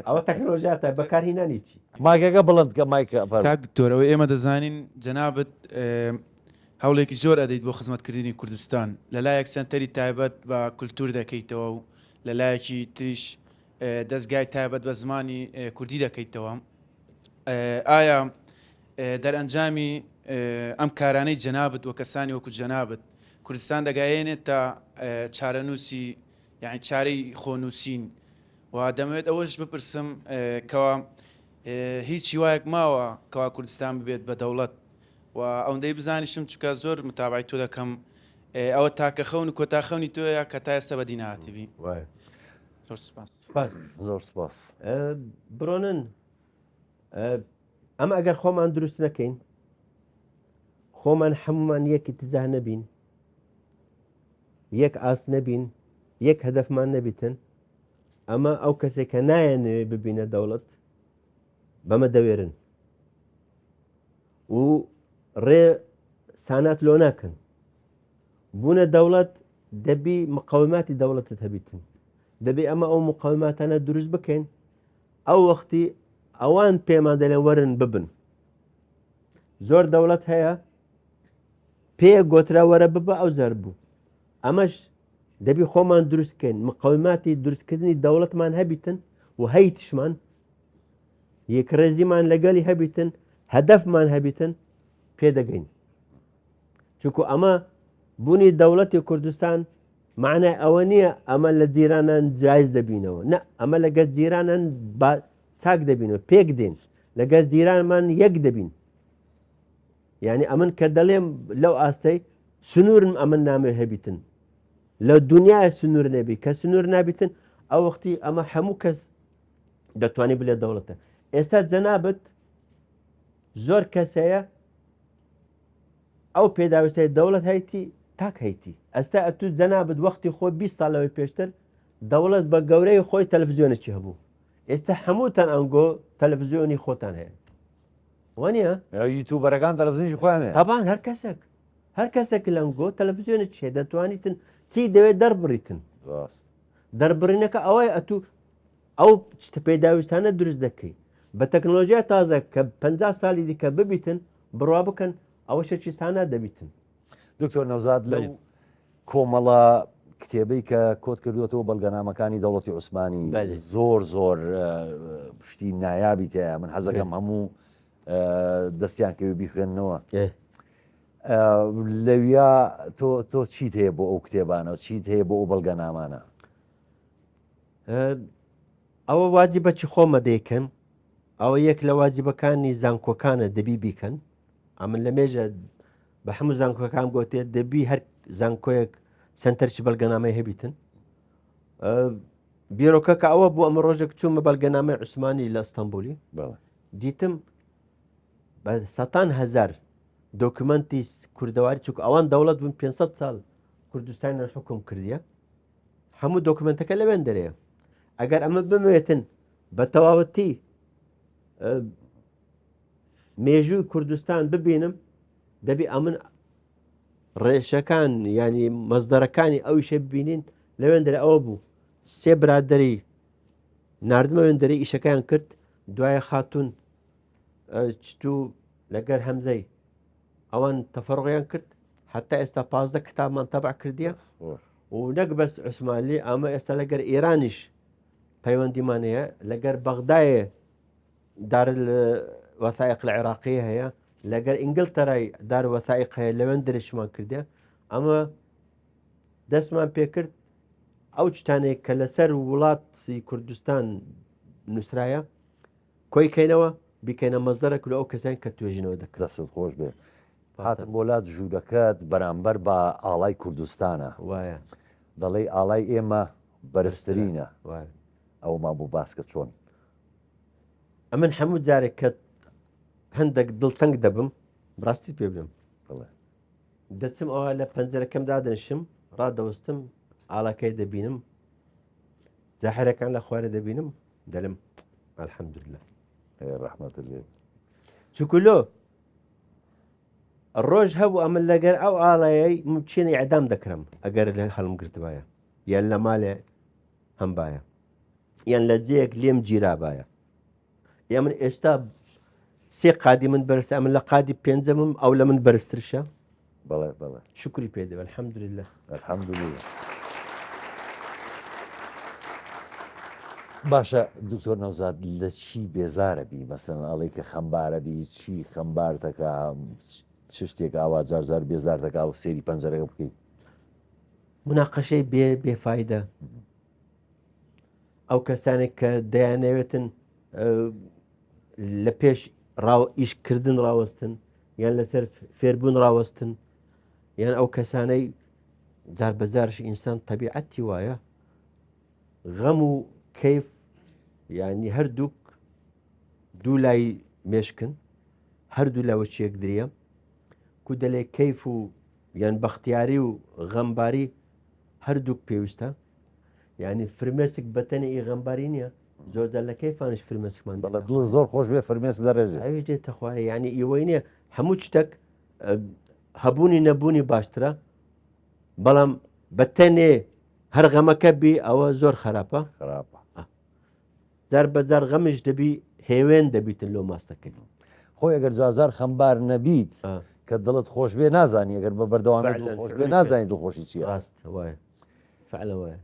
ئەوە تەکنۆلۆژیاتە بەکارهێنانی چی مایکەکە بڵند کە مایکە کاک دکتۆرەوەی ئێمە دەزانین جەنابەت هەوڵێکی زۆر ئەدەیت بۆ خزمەتکردنی کوردستان لەلایەک سنتەری تایبەت بە کولتور دەکەیتەوە و لەلایەکی تریش دەستگای تایبەت بە زمانی کوردی دەکەیتەوە ئایا دەرئەنجامی ئەم کارانەی جەنابەت وە کەسانی وەکو جەنابەت کوردستان دەگایێنێت تا چارەنووسی یعنی چارەی خۆنووسین و دەمەوێت ئەوەش بپرسم کەوا هیچ هیوایەک ماوە کەوا کوردستان ببێت بە دەوڵەت و ئەوەندەی بزانیشم چکە زۆر متابعی تۆ دەکەم ئەوە تاکە خەون و کۆتا خەونی تۆیە کە تا ئێستا بەدی نهاتیبی زۆر سپاس زۆر سپاس بڕۆنن ئەمە ئەگەر خۆمان دروست نەکەین خۆمان هەمومان یەکی تزاه نەبین یەک ئاست نەبین یەک هەدەفمان نەبیتن ئەمە ئەو کەسێک کە نایەنێ ببینە دەوڵەت بەمە دەوێرن و ڕێ سانات لۆ ناکەن بوونە دەوڵەت دەبی مقاوماتی دەوڵەتت هەبیتن دەبێ ئەمە ئەو مقاوماتانە دروست بکەین ئەو وەختی ئەوان پێمان دەڵێن وەرن ببن زۆر دەوڵەت هەیە پێ گۆترا وەرە ببە ئەو زەر بوو ئەمەش دەبی خۆمان دروستکەین مقاوماتی دروستکردنی دەوڵەتمان هەبیتن و هەیتشمان یەکڕێزیمان لەگەلی هەبیتن هەدەفمان هەبیتن پێدەگەین چونکو ئەمە بوونی دەوڵەتی کوردستان معنای ئەوە نییە ئەمە لە جیرانان جایز دەبینەوە نە ئەمە لەگەر جیرانان چاک دەبینەوە پێک دێن لەگەر جیرانمان یەک دەبین یعنی ئەمن کە دەڵێم لەو ئاستەی سنوورم ئەمن نامێ هەبیتن لە دنیای سنوور نەبی کە سنوور نابیتن ئەو وەختی ئەمە هەموو کەس دەتوانێت بلێ دەوڵەتە ئێستا جەنابەت زۆر کەسەیە ئەو پێداویستەی دەوڵەت هەیتی تاک هەیتی ئەستا ئەتو جەنابەت وەختی خۆی 20 ساڵەوەی پێشتر دەوڵەت بە گەورەی خۆی تەلەڤیزیۆنێکی هەبوو ئێستا هەمووتان ئەنگۆ تەلەڤیزیۆنی خۆتان هەیە وانە یوتیوبەرەکان تەلەڤیزیۆنی خۆیان هەیە تەبان هەر کەسێک لەنگۆ تەلەڤیزیۆنێک هەیە دەتوانیتن چی دەوێت دەربڕیتن دەربڕینەکە ئەوەیە ئەتو ئەو پێداویستانە دروست دەکەی بە تەکنۆلۆژیا تازە کە 50 ساڵی دیکە ببیتن بڕوا بکەن ئەوە شەکی سانا دەبیتن دکتۆر نەوزاد لەو کۆمەڵە کتێبەی کە کۆت کردوێتەوە بەڵگەنامەکانی دەوڵەتی عوسمانی زۆر زۆر پشتی نایابی تەیە من حەزەکەم هەموو دەستیان کەوی بیخوێننەوە لەویا تۆ چیت هەیە بۆ ئەو کتێبانە و چیت هەیە بۆ ئەو بەڵگەنامانە ئەوە واجبەکی خۆمە دەیکەن ئەوە یەک لە واجبەکانی زانکۆکانە دەبی بیکەن ئەمن لە مێژە بە هەموو زانکۆکان گوتێت دەبی هەر زانکۆیەک سنتەرچی بەڵگەنامەی هەبیتن بیرۆکەکە ئەوە بۆ ئەمە ڕۆژێک چوومە بەڵگەنامەی عوسمانی لە ئەستەمبولی دیتم بە 100,000 دۆکمنتی کوردەواری چووک ئەوان دەوڵەت بوون 500 ساڵ کوردستانیان حکم کردیە هەموو دۆکمنتەکە لەوێن دەرەیە ئەگەر ئەمە بمێتن بە تەواوەتی مێژووی کوردستان ببینم دەبی ئەمن ڕێشەکان ینی مەزدەرەکانی ئەویشە ببینین لەوێن دەرە ئەوە بوو سێ برادەری نردمە وێندەری ئیشەکەیان کرد دوایە خاتون چتو لەگەر هەمزەی ئەوان تەفەڕۆیان کرد حتا ئێستا 15 کتابمان تەبع کردیە و نەک بەس عوسمانی ئەمە ئێستا لەگەر ئێرانیش پەیوەندیمان هەیە لەگەر بەغدایە دار وەسایق لە عێراقی هەیە لەگەر ئینگلتەرای دار وەسایق هەیە لەوێن درێژمان کردێ ئەمە دەستمان پێکرد ئەو شتانێک کە لەسەر وڵاتی کوردستان نووسرایە کۆیکەینەوە بیکەینە مەزدەرەك لە ئەو کەسان کە توێژنەوە دەکات دەست خۆش بێ هاتم بۆلات ژوورەکەت بەرامبەر بە ئاڵای کوردستانە وایە دەڵێ ئاڵای ئێمە بەرزترینە وایە ئەومان بۆ باسکە چۆن ئەمن هەموو جارێک کە هەندێک دڵتەنگ دەبم ڕاستی پێ بم بڵێ دەچم ئەوە لە پەنجەرەکەم دادنشم ڕادەوەستم ئاڵەکەی دەبینم جاحرەکان لە خوارە دەبینم دەلم الحەمدولله ڕەحمەت لێ چکلۆ ڕۆژ هەبوو ئەمن لەگەر ئەو ئاڵایەی بچێنی ئەعدام دەکرم ئەگەر لە هەڵم گرتبایە یان لە مالێ هەمبایە یان لە جەیەک لێم گیرابایە یا من ئێستا سێ قادی من بەرز ئەمن لە قادی پێنجەمم ئەو لە من بەرزترشە بەڵێ بەڵێ شکری پێ دەبێت الحەمدولله الحەمدولله باشە دکتۆر نەوزاد لە چی بێزارە بی مەسەن ئەڵێ کە خەمبارە بی چی خەمبار دەکا چ شتێک ئاوا جارجار بێزار دەکا و سێری پەنجەرەکە بکەیت مناقەشەی بێفایدە ئەو کەسانێک کە دەیانەوێتن لە پێش ئیشکردن ڕاوەستن یان لەسەر فێربوون ڕاوەستن یان ئەو کەسانەی جار بەجارش ئینسان تەبیعەتی وایە غەم و کەیف یعنی هەردووک دوو لای مێشکن هەردوو لاوەچیەک دریە کو دەلێ کەیف و یان بەختیاری و غەمباری هەردووک پێویستە یعنی فرمێسک بەتەنی غەمباری نییە زۆرجار لە کەیفانش فرمێسکمان بەڵێ دڵ زۆر خۆش بێ فەرمێس دەڕێژێ ئەوێ دێتە خوارە یعنی ئیوەی نییە هەموو شتێک هەبوونی نەبوونی باشترە بەڵام بەتەنێ هەر غەمەکە بی ئەوە زۆر خراپە خراپە جار بەجار غەمش دەبی هێوێن دەبیتن لۆ ماستەکەی خۆی ئەگەر جارجار خەمبار نەبیت کە دڵت خۆش بێ نازانی ئەگەر بە بەردەوامێت خۆش بێ نازانی دڵخۆشی چیە ڕاست وایە فعلە وایە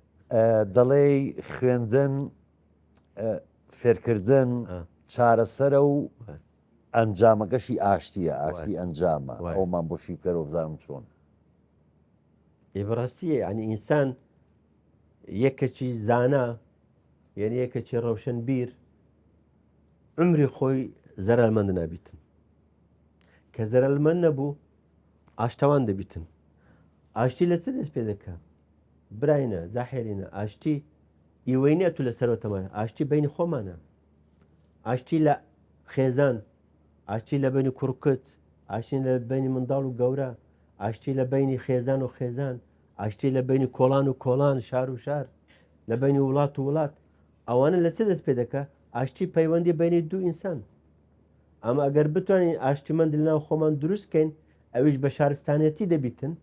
دەڵێ خوێندن فێرکردن چارەسەرە و ئەنجامەکەشی ئاشتیە ئاشتی ئەنجامە ئەومان بۆشی بکەرەوە بزانم چۆن بەڕاستیە ینی ئینسان یەکەکی زانا یعنی یەکەکی ڕەوشن بیر عمری خۆی زەرمەند نابیتن کە زەرمەند نەبوو ئاشتەوان دەبیتن ئاشتی لە چ دەست پێ دەکە براینە زاحێرینە ئاشتی ئیوەینە تو لە سەرەوەتەمە ئاشتی بینی خۆمانە ئاشتی لە خێزان ئاشتی لە بینی کوڕکت ئاشتی لە بینی منداڵ و گەورە ئاشتی لە بینی خێزان و خێزان ئاشتی لە بینی کۆڵان و کۆڵان شار و شار لە بینی وڵات و وڵات ئەوانە لە چ دەست پێ دەکە ئاشتی پەیوەندی بینی دوو ئینسان ئەمە ئەگەر بتوانین ئاشتیمەند لەناو خۆمان دروستکەین ئەویش بە شارستانەتی دەبیتن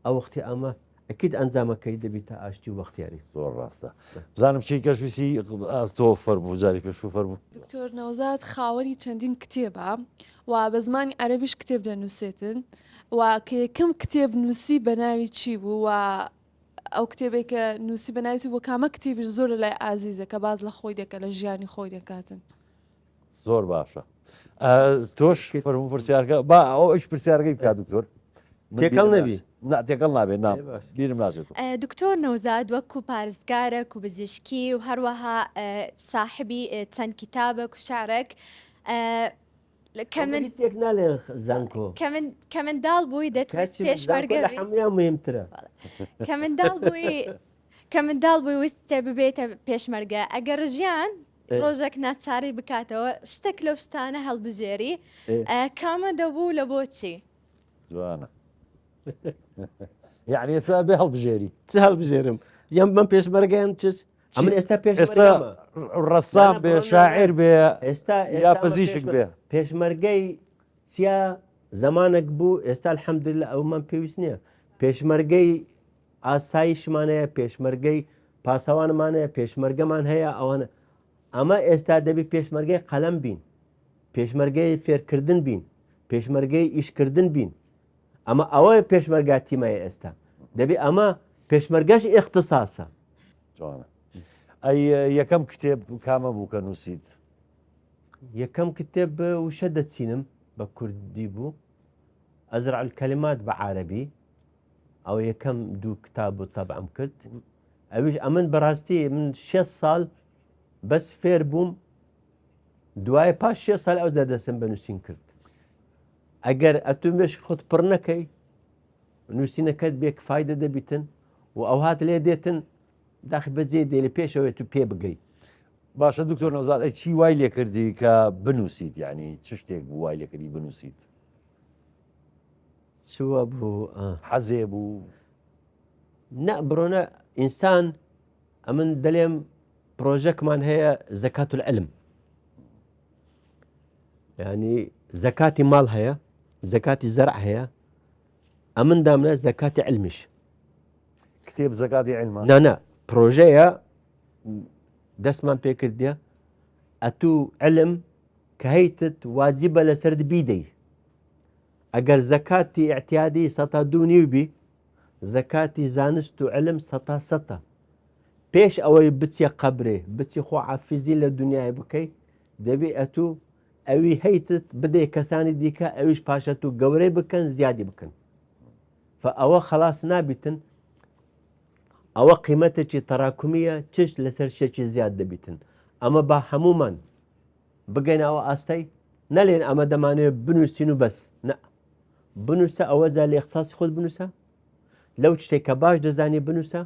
ئەو وەختی ئەمە ئەکیت ئەنجامەکەی دەبیتە ئاشتی و وەختیاری زۆر ڕاستە بزانم چی کەشویسی تۆ فەربوو جاری پێشوو فەربوو دکتۆر نەوزاد خاوەنی چەندین کتێبە و بە زمانی عەرەبیش کتێب دەنووسێتن و کە یەکەم کتێب نووسی بە ناوی چی بوو و ئەو کتێبێک کە نووسی بە ناوی بۆ کامە کتێبیش زۆر لە لای ئازیزە کە باز لە خۆی دەکە لە ژیانی خۆی دەکاتن زۆر باشە تۆش فەرموو پرسیارکە با ئەوش پرسیارگەی بکات دکتۆر تێکەڵ نەبی تێکەڵ نابێت نام بیرم ناچێت دکتۆر نەوزاد وەکو پارێزگارێک و پزیشکی و هەروەها ساحبی چەند کتابێک و شارێک تێک نالێ زانکۆ کە منداڵ بووی دەتویست پێشمەرگە هەمویان مهمترە کە منداڵ بووی ویستێ ببێتە پێشمەرگە ئەگەر ژیان ڕۆژێک ناچاری بکاتەوە شتێک لەو شتانە هەڵبژێری کامە دەبوو لە بۆچی جوانە یعنی ئێستا بێ هەڵبژێری چ هەڵبژێرم یان من پێشمەرگیان چ ئەمە ئێستا ئێستا ڕەسام بێ شاعر بێ ئێستا یا پزیشک بێ پێشمەرگەی چیا زمانێک بوو ئێستا الحەمدولله ئەومان پێویست نییە پێشمەرگەی ئاسایشمانەیە پێشمەرگەی پاسەوانمانەیە پێشمەرگەمان هەیە ئەوانە ئەمە ئێستا دەبی پێشمەرگەی قەلەم بین پێشمەرگەی فێرکردن بین پێشمەرگەی ئیشکردن بین ئەمە ئەوە پێشمەرگا تیمایە ئێستا دەبی ئەمە پێشمەرگەش ئیختیساسە جوانە ئەی یەکەم کتێب کامە بوو کە نووسیت یەکەم کتێب وشە دەچینم بە کوردی بوو ئەزرع الکەلیمات بە عارەبی ئەو یەکەم دوو کتاب بوو تەبعم کرد ئەویش ئەمن بەڕاستی من 6 ساڵ بەس فێر بووم دوای پاش 6 ساڵ ئەو دەدەستم بە نووسین کرد ئەگەر ئەتومێش خۆت پڕ نەکەی نووسینەکەت بێک فایدە دەبیتن و ئەو هات لێ دێتن داخی بەجێ دێ لە پێشەوەی تو پێ بگەی. باشە دکتۆر نەوزاد ئەی چی وای لێ کردی کە بنووسیت یعنی چ شتێک بوو وای لێکردی بنووسیت؟ چوە بوو حەزێ بوو؟ نە بڕۆنە ئینسان ئەمن دەلێم پرۆژەکمان هەیە زەکات العلم، ینی زەکاتی ماڵ هەیە، زەکاتی زەرع هەیە، ئەمن دامنە زەکاتی علمیش. کتێب زەکاتی علمە؟ نانە پرۆژەیە دەستمان پێکردە ئەتوو علم کە هەیتت واجبە لەسەر بیدەی. ئەگەر زەکاتی ئەعتیادی 102 بی زەکاتی زانست و علم 100 پێش ئەوەی بچێ قەبرێ بچی خۆ عافیزی لە دنیای بکەی دەبێ ئەتوو ئەوی هەیتت بدەی کەسانی دیکە ئەویش پاشەت و گەورەی بکەن زیادی بکەن. ئەوە خلاص نابیتن، ئەوە قیمەتێکی تەراکمیە چش لەسەر شێکی زیاد دەبیتن. ئەمە با هەمومان بگەین ئەوە ئاستەی نەلێن ئەمە دەمانوێت بنووسین و بەس نە بنووسە ئەوە جا لە اختصاصی خۆت بنووسە لەو شتێک کە باش دەزانی بنووسە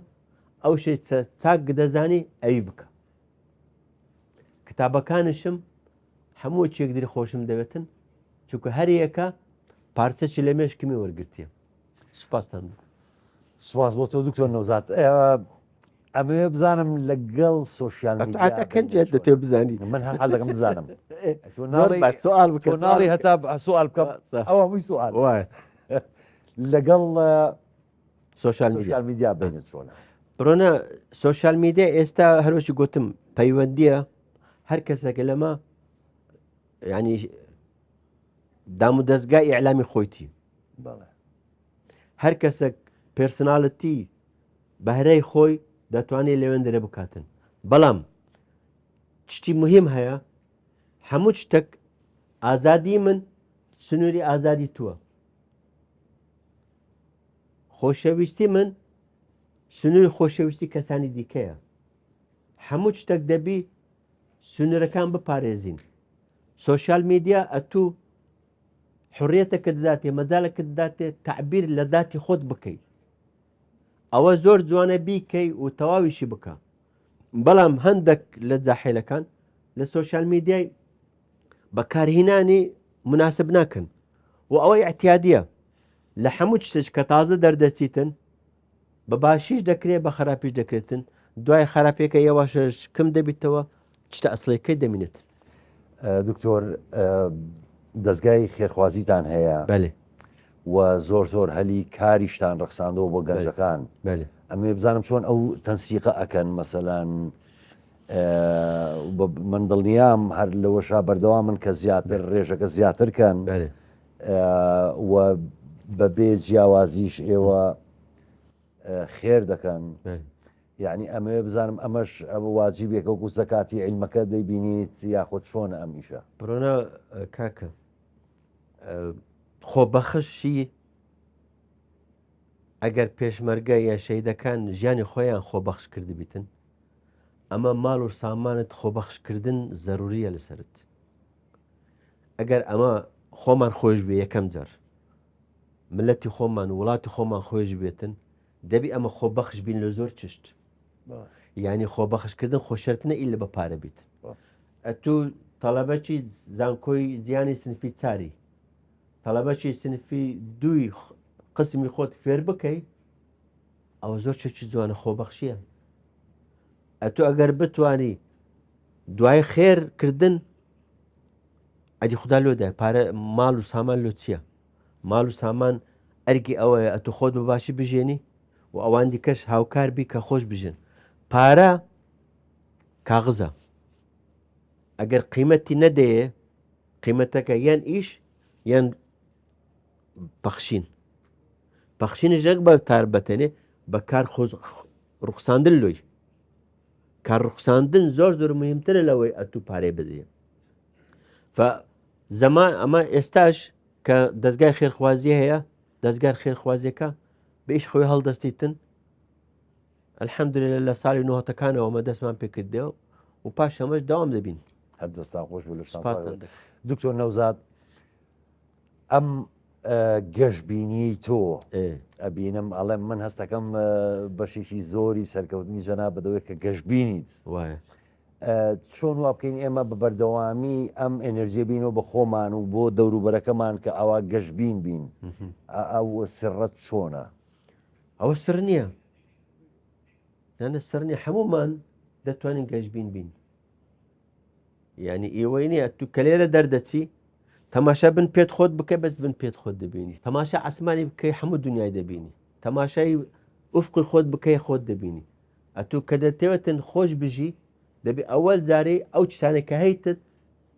ئەو شێ چاک دەزانی ئەوی بکە. کتابەکانشم هەموو چێک دری خۆشم دەوێتن چونکە هەریەکە پارچەکی لە مێشکمی وەرگرتیە. سوپاسان. سواز بۆ تۆ دکتۆر نەوزاد. ئەمێ بزانم لەگەڵ سۆشیال ئەتەکەنجێت دەتێ بزانیت من هەر حەزەکەم بزانم سوال بکە ناڵی هەتا سوال بکەم ئەوە هەمووی سوال لەگەڵ سۆشیال میدیا بینت چۆنە؟ بڕۆنە سۆشیال میدیا ئێستا هەروەشی گوتم پەیوەندیە هەر کەسێکە لەمە ینی دام و دەستگای ئیعلامی خۆیتی هەر کەسێک پێرسناڵەتی بەهرەی خۆی دەتوانێت لەوێن دەرێ بکاتن. بەڵام شتی مهم هەیە هەموو شتێک ئازادی من سنووری ئازادی تووە، خۆشەویستی من سنووری خۆشەویستی کەسانی دیکەیە. هەموو شتێک دەبی سنوورەکان بپارێزین. سۆشیال میدیا ئەتوو حڕیەتەکە دەداتێ مەجالەکە دەداتێ تعبیر لە ذاتی خۆت بکەیت. ئەوە زۆر جوانە بیکەی و تەواویشی بکە. بەڵام هەندێک لە جاحیلەکان لە سۆشیال میدیای بەکارهێنانی مناسب ناکەن و ئەوەی اعتیادیە لە هەموو شتێک کە تازە دەردەچیتن بە باشیش دەکرێت بە خراپیش دەکرێتن دوای خراپێکە یەواشش کەم دەبیتەوە شتە ئەسڵەکەی دەمینێت. دکتۆر دەستگای خێرخوازیتان هەیە بەێ و زۆر زۆر هەلی کاریشتان ڕخساندەوە بۆ گەنجەکان. ئەمێ بزانم چۆن ئەو تەنسیقە ئەکەن مەسەلەن من دڵنیام هەر لەوەشا بەردەوا من کە زیاتر ڕێژەکە زیاترکەن و بەبێ جیاوازیش ئێوە خێر دەکەن. یعنی ئەمێ بزانم ئەمەش واجیبێکە وەکو زەکاتی عیلمەکە دەیبینیت یاخۆ چۆن ئەمیشە؟ بڕۆنە کاکە خۆبەخشی ئەگەر پێشمەرگە یا شەیدەکان ژیانی خۆیان خۆبەخش کرد بیتن ئەمە ماڵ و سامانت خۆبەخشکردن زەروریە لەسرت. ئەگەر ئەمە خۆمان خۆش بێ یەکەم جار ملەتی خۆمان وڵاتی خۆمان خۆش بێتن دەبی ئەمە خۆبەخش بین لە زۆر چشت. یعنی خۆبەخشکردن خۆشەرتنە ئیل لە بەپارە بیت. ئەتوو تەڵەبەکی زانکۆی جیانی سنفی چاری تەڵەبەکی سنفی دوی قسمی خۆت فێر بکەی ئەوە زۆر چێکی جوانە خۆبەخشیە. ئەتو ئەگەر بتانی دوای خێرکردن ئەدی خوددا لۆدای پارە ماڵ و سامان لۆ چییە؟ ماڵ و سامان ئەرگی ئەوەیە ئەتو خۆت بە باشی بژێنی و ئەوان دیکەش هاوکار بی کە خۆش بژێن. پارە کاغزە ئەگەر قیمەتی نەدەیە قیمەتەکە یان ئیش یان پەخشینش ژەک بە تاربەتەنێ بە کار ڕوخساندن لۆی کار ڕوخساندن زۆر زۆر مهمترە لەوەی ئەتوو پارەی بدەیە. زەمان ئەمە ئێستاش کە دەستگای خێرخوازی هەیە دەستگار خێرخوازیەکە بە ئیش خۆی هەڵدەستیتن ئەلحەمدولێ لە ساڵی نۆهەتەکانەوە ئەمە دەستمان پێکردەوە و پاش ئەمەش داوام دەبین. هەر دەستان خۆش بۆ لە دکتۆر نەوزاد ئەم گەشتبینی تۆ إيه. ئەبینم ئەڵێم من هەستەکەم بەشێکی زۆری سەرکەوتنی جەناب بەدەوەی کە گەشتبینیت وایە چۆن وا بکەین ئێمە بە بەردەوامی ئەم ئەنەرژیە بینەوە بە خۆمان و بۆ دەوروبەرەکەمان کە ئەوە گەشتبین بین ئەو سڕەت چۆنە؟ ئەوە سر نییە نانە سەر نیە هەمومان دەتوانین گەشتبین بین یعنی ئێوەی نییە تو کە لێرە دەردەچی تەماشا بن پێت خۆت بکە بەس بن پێت خۆت دەبینی تەماشا ئاسمانی بکەی هەموو دنیای دەبینی تەماشای ئوفقی خۆت بکەی خۆت دەبینی ئەتو کە دەتەوێتن خۆش بژی دەبێ ئەوەل جارێ ئەو شتانێکە هەیتت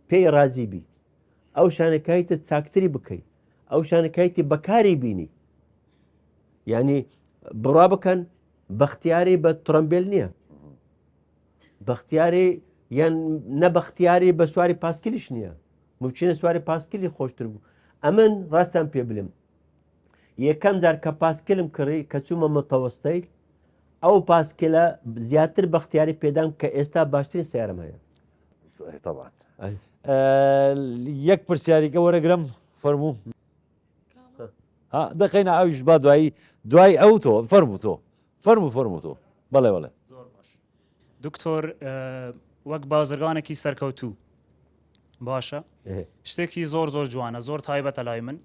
پێی رازی بی ئەو شانەکە هەیتت چاکتری بکەیت ئەو شانەکەیتی بەکاری بینی یعنی بڕا بکەن بەختیاری بە تڕمبیل نییە بەختیاری یان نەبەختیاری بە سواری پاسکلیش نییە ممکنە سواری پاسکلی خۆشتر بوو ئەمن ڕاستان پێ بلم یەکەم جار کە پاسکلم کڕی کە چوومە متەوەستەی ئەو پاسکلە زیاتر بەختیاری پێدام کە ئێستا باشترین سیارم هەیە طبعا یەک پرسیاریکە وەرەگرم فەرموو دەقینە ئەویش با دوای ئەو تۆ فەرموو تۆ بەڵێ بەڵێ دکتۆر وەک بازرگانێکی سەرکەوتوو باشە شتێکی زۆر جوانە زۆر تایبەتە لای من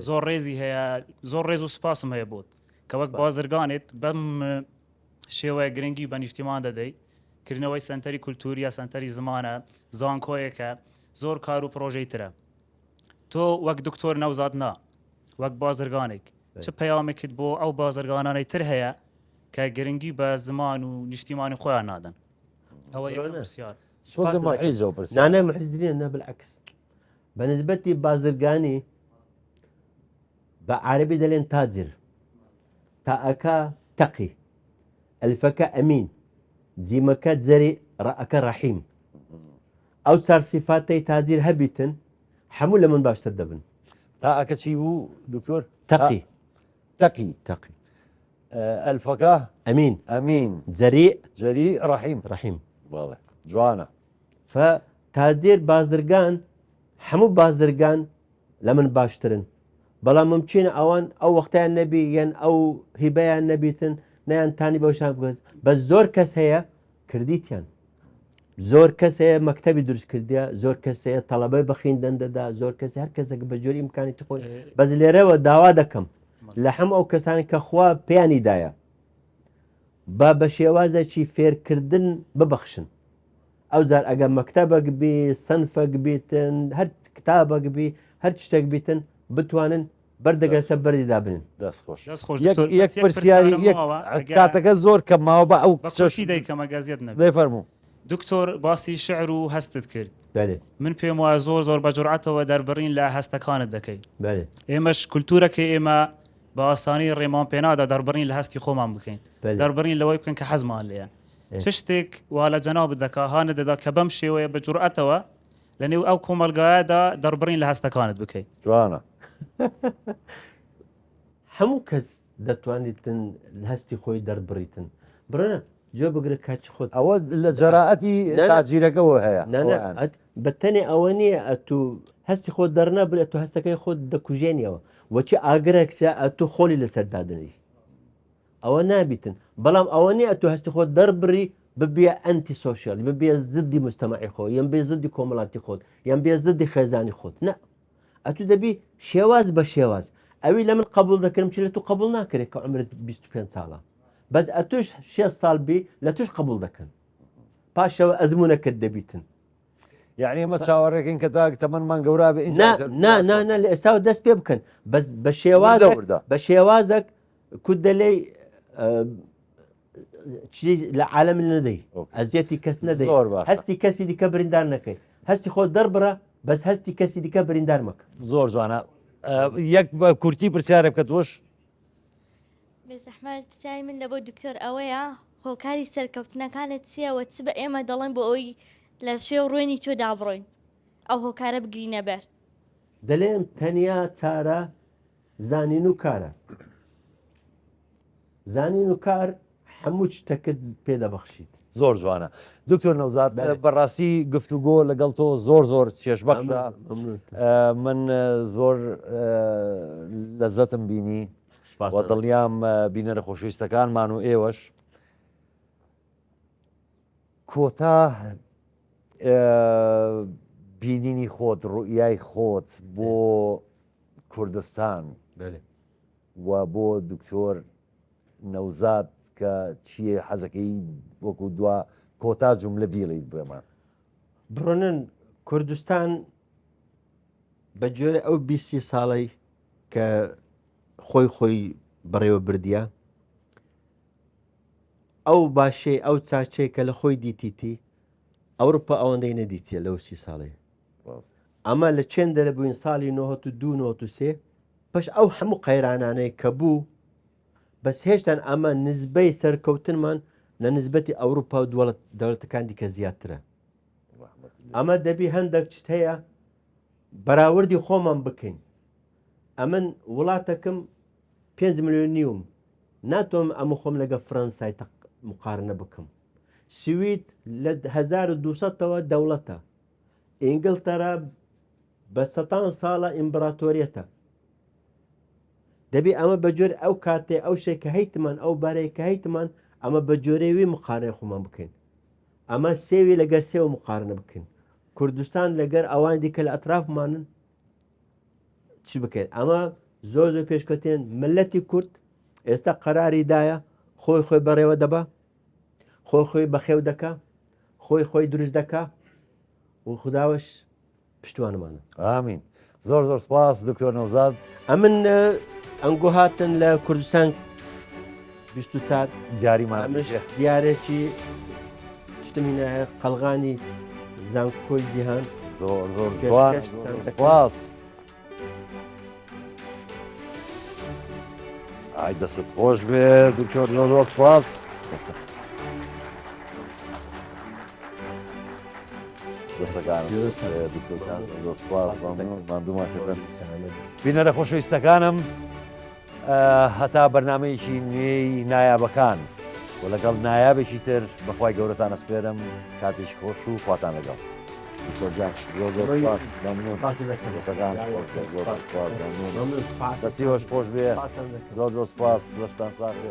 زۆر ڕێزی هەیە زۆر ڕێز و سپاسم هەیە بۆت کە وەک بازرگانێت بەم شێوەیە گرنگی بە نیشتیمان دەدەی کردنەوەی سنتەری کولتوریە سنتەری زمانە زانکۆیەکە زۆر کار و پرۆژەی ترە تۆ وەک دکتۆر نەوزاد نا وەک بازرگانێک چه پەیامێکت بۆ ئەو بازرگانانەی تر هەیە کە گرنگی بە زمان و نیشتیمانی خۆیان نادەن ئەوە پرسیار نانە محرزیە نە بالعکس بەنسبەتی بازرگانی بە عربی دەلێن تاجر تاءەکە تەقی ئەلفەکە ئەمین جیمەکە جەری ڕەئەکە ڕەحیم ئەو چار سیفاتەی تاجر هەبیتن هەموو لە من باشتر دەبن تاءەکە چی بوو دکتۆر؟ تەقی ئەلفەکە ئەمین جەری ڕەحیم بەڵێ جوانە تاجر بازرگان هەموو بازرگان لە من باشترن بەڵام ممچینە ئەوان ئەو وەختیان نەبی یان ئەو هیبەیان نەبیتن نەیانتانی بەوشان بگەز بە زۆر کەس هەیە کردیتیان زۆر کەس هەیە مەکتەبی دروست کردیە زۆر کەس هەیە تەڵەبەی بەخیندن دەدا زۆر کەس هەر کەسێک بە جۆری ئیمکانی خۆی بەس لێرەوە داوا دەکەم لە هەموو ئەو کەسانی کە خوا پێیانی دایە بە شێوازێکی فێرکردن ببەخشن ئەو جار ئەگەر مەکتەبەک بی سەنفەک بیتن هەر کتابەک بی هەر شتێک بیتن بتوانن بەردەگەسە بەردی دابنن دەستخۆش یەک پرسیاری کاتەکە زۆر کە ماوە بە ئەو بەشی دەیکەمە گازیت نەبێ فەرموو دکتۆر باسی شعر و هەستت کرد بەێ من پێم وایە زۆر بە جورعەتەوە دەربڕین لە هەستەکانت دەکەی بەێ ئێمەش کولتورەکەی ئێمە بە ئاسانی ڕێمان پێنادا دەربڕین لە هەستی خۆمان بکەین دەربڕین لەوەی بکەن کە حەزمان لێیە چ شتێک وا لە جەنابت دەکا هانە دەدا کە بەم شێوەیە بە جورعەتەوە لە نێو ئەو کۆمەلگایەدا دەربڕین لە هەستەکانت بکەیت جوانە هەموو کەس دەتوانیتن هەستی خۆی دەربڕیتن برە جۆ بگرە کاچی خۆت ئەوە لە جەراعەتی تاجیرەکەەوە هەیە بەتەنێ ئەوە نییە ئەتو هەستی خۆت دەرنەبرێت تو هەستەکەی خۆت دەکوژێنیەوە وەچی ئاگرێکە ئەتو خۆلی لەسەردادنی ئەوە نابیتن بەڵام ئەوە نیە ئەتو هەستی خۆت دەربڕی ببیە ئەنتی سۆشیال ببیە زدی مجتەمەعی خۆ یان بێ زدی کۆمەڵاتی خۆت یان بێ زدی خێزانی خۆت نە ئەتو دەبی شێواز بە شێواز ئەوی لە من قبول دەکردم چی لە تو قبول ناکرێت کە عمرت 25 ساڵە بەس ئەتوش 6 ساڵ بی لە توش قبول دەکەن پاشەوە ئەزمونەکەت دەبیتن یعنی ئمە چاوەڕێکین کە تا تەمەمان گەورا بێ نا لە ئێستا دەست پێ بکەن بە شێوازێک کود دەلێ لە عالم نەدەی ئەزیەتی کەس نەدەی هەستی کەسی دیکە بریندار نەکەی هەستی خۆ دەربڕە بەس هەستی کەسی دیکە بریندار مەکە زۆر جوانە یەک بە کورتی پرسیارە بکە تۆش بێزەحمەت پرسیاری من لە بۆ دکتۆر ئەوەیە هۆکاری سەرکەوتنەکانت چییەوە چ بە ئێمە دەڵێن بۆ ئەوی لە شێو ڕوێنی تۆ دابڕۆین ئەو هۆکارە بگرینە بەر دەڵێم تەنیا چارە زانین و کارە زانین و کار هەموو شتەکەت پێدەبەخشیت. زۆر جوانە دکتۆر نەوزات بەڕاستی گفتوگۆ لەگەڵ تۆ زۆر چێژبەخشە من زۆر لەزەتم بینی دڵنیام بینەرە خۆشویستەکانمان و ئێوەش کۆتا بینینی خۆت ڕوئیای خۆت بۆ کوردستان و بۆ دکتۆر نەوزات کە چییە حەزەکەی وەکو دوا کۆتا جوملە بیڵیت بێمە بڕۆنن کوردستان بە جۆرە ئەو 20 ساڵی کە خۆی بەڕێوە بردیە ئەو باشەی ئەو چاچەیە کە لە خۆی دیتیتی ئەوروپا ئەوەندەی نەدیتە لەو 30 ساڵی ئەمە لە چێندە لە بووین ساڵی 1993 پەش ئەو هەموو قەیرانانەی کە بوو بەس هێشتان ئەمە نزبەی سەرکەوتنمان لە نسبەتی ئەوروپا و دەوڵەتەکان دیکە زیاترە ئەمە دەبی هەندێک شت هەیە بەراوردی خۆمان بکەین ئەمن وڵاتەکەم 5 ملیۆن نیوم ناتۆم ئەمە خۆم لەگە فەرەنسای مقارنە بکەم سوید لە 1200ەوە دەوڵەتە ئینگلتەرا بە 100 ساڵە ئیمبراتۆریەتە دەبی ئەمە بە جۆر ئەو کاتێ ئەو شێک کە هەیتمان ئەو بارەیە کە هەیتمان ئەمە بە جۆرەوی مقارنەی خۆمان بکەین ئەمە سێوی لەگەر سێوە مقارنە بکەین کوردستان لەگەر ئەوان دیکە لە ئەطرافمانن چ بکەین ئەمە زۆر پێشکەوتێن ملەتی کورد ئێستا قەراری دایە خۆی بەڕێوە دەبا خۆی بەخێو دەکا خۆی دروست دەکا و خودداوەش پشتوانمانە ئامین زۆر سپاس دکتۆر نەوزات ئەمن ئەنگۆ هاتن لە کوردستان بیستار دیاریمانش دیارێکی شتمینە قەلغانی زانکۆی جیهان زۆر سپاس ئای دەست خۆش بێ دکتۆر زۆر سپاس دەستەکان دکتۆران زۆر سپاس ماندووماکردن بینەرە خۆشەویستەکانم هەتا بەرنامەیەکی نوێی نایابەکان و لەگەڵ نایابێکی تر بەخوای گەورەتان ئەسپێرم کاتێکی خۆش و خواتان لەگەڵ دەستی هۆش خۆش بێ زۆر سپاس لەشتان ساغ بێ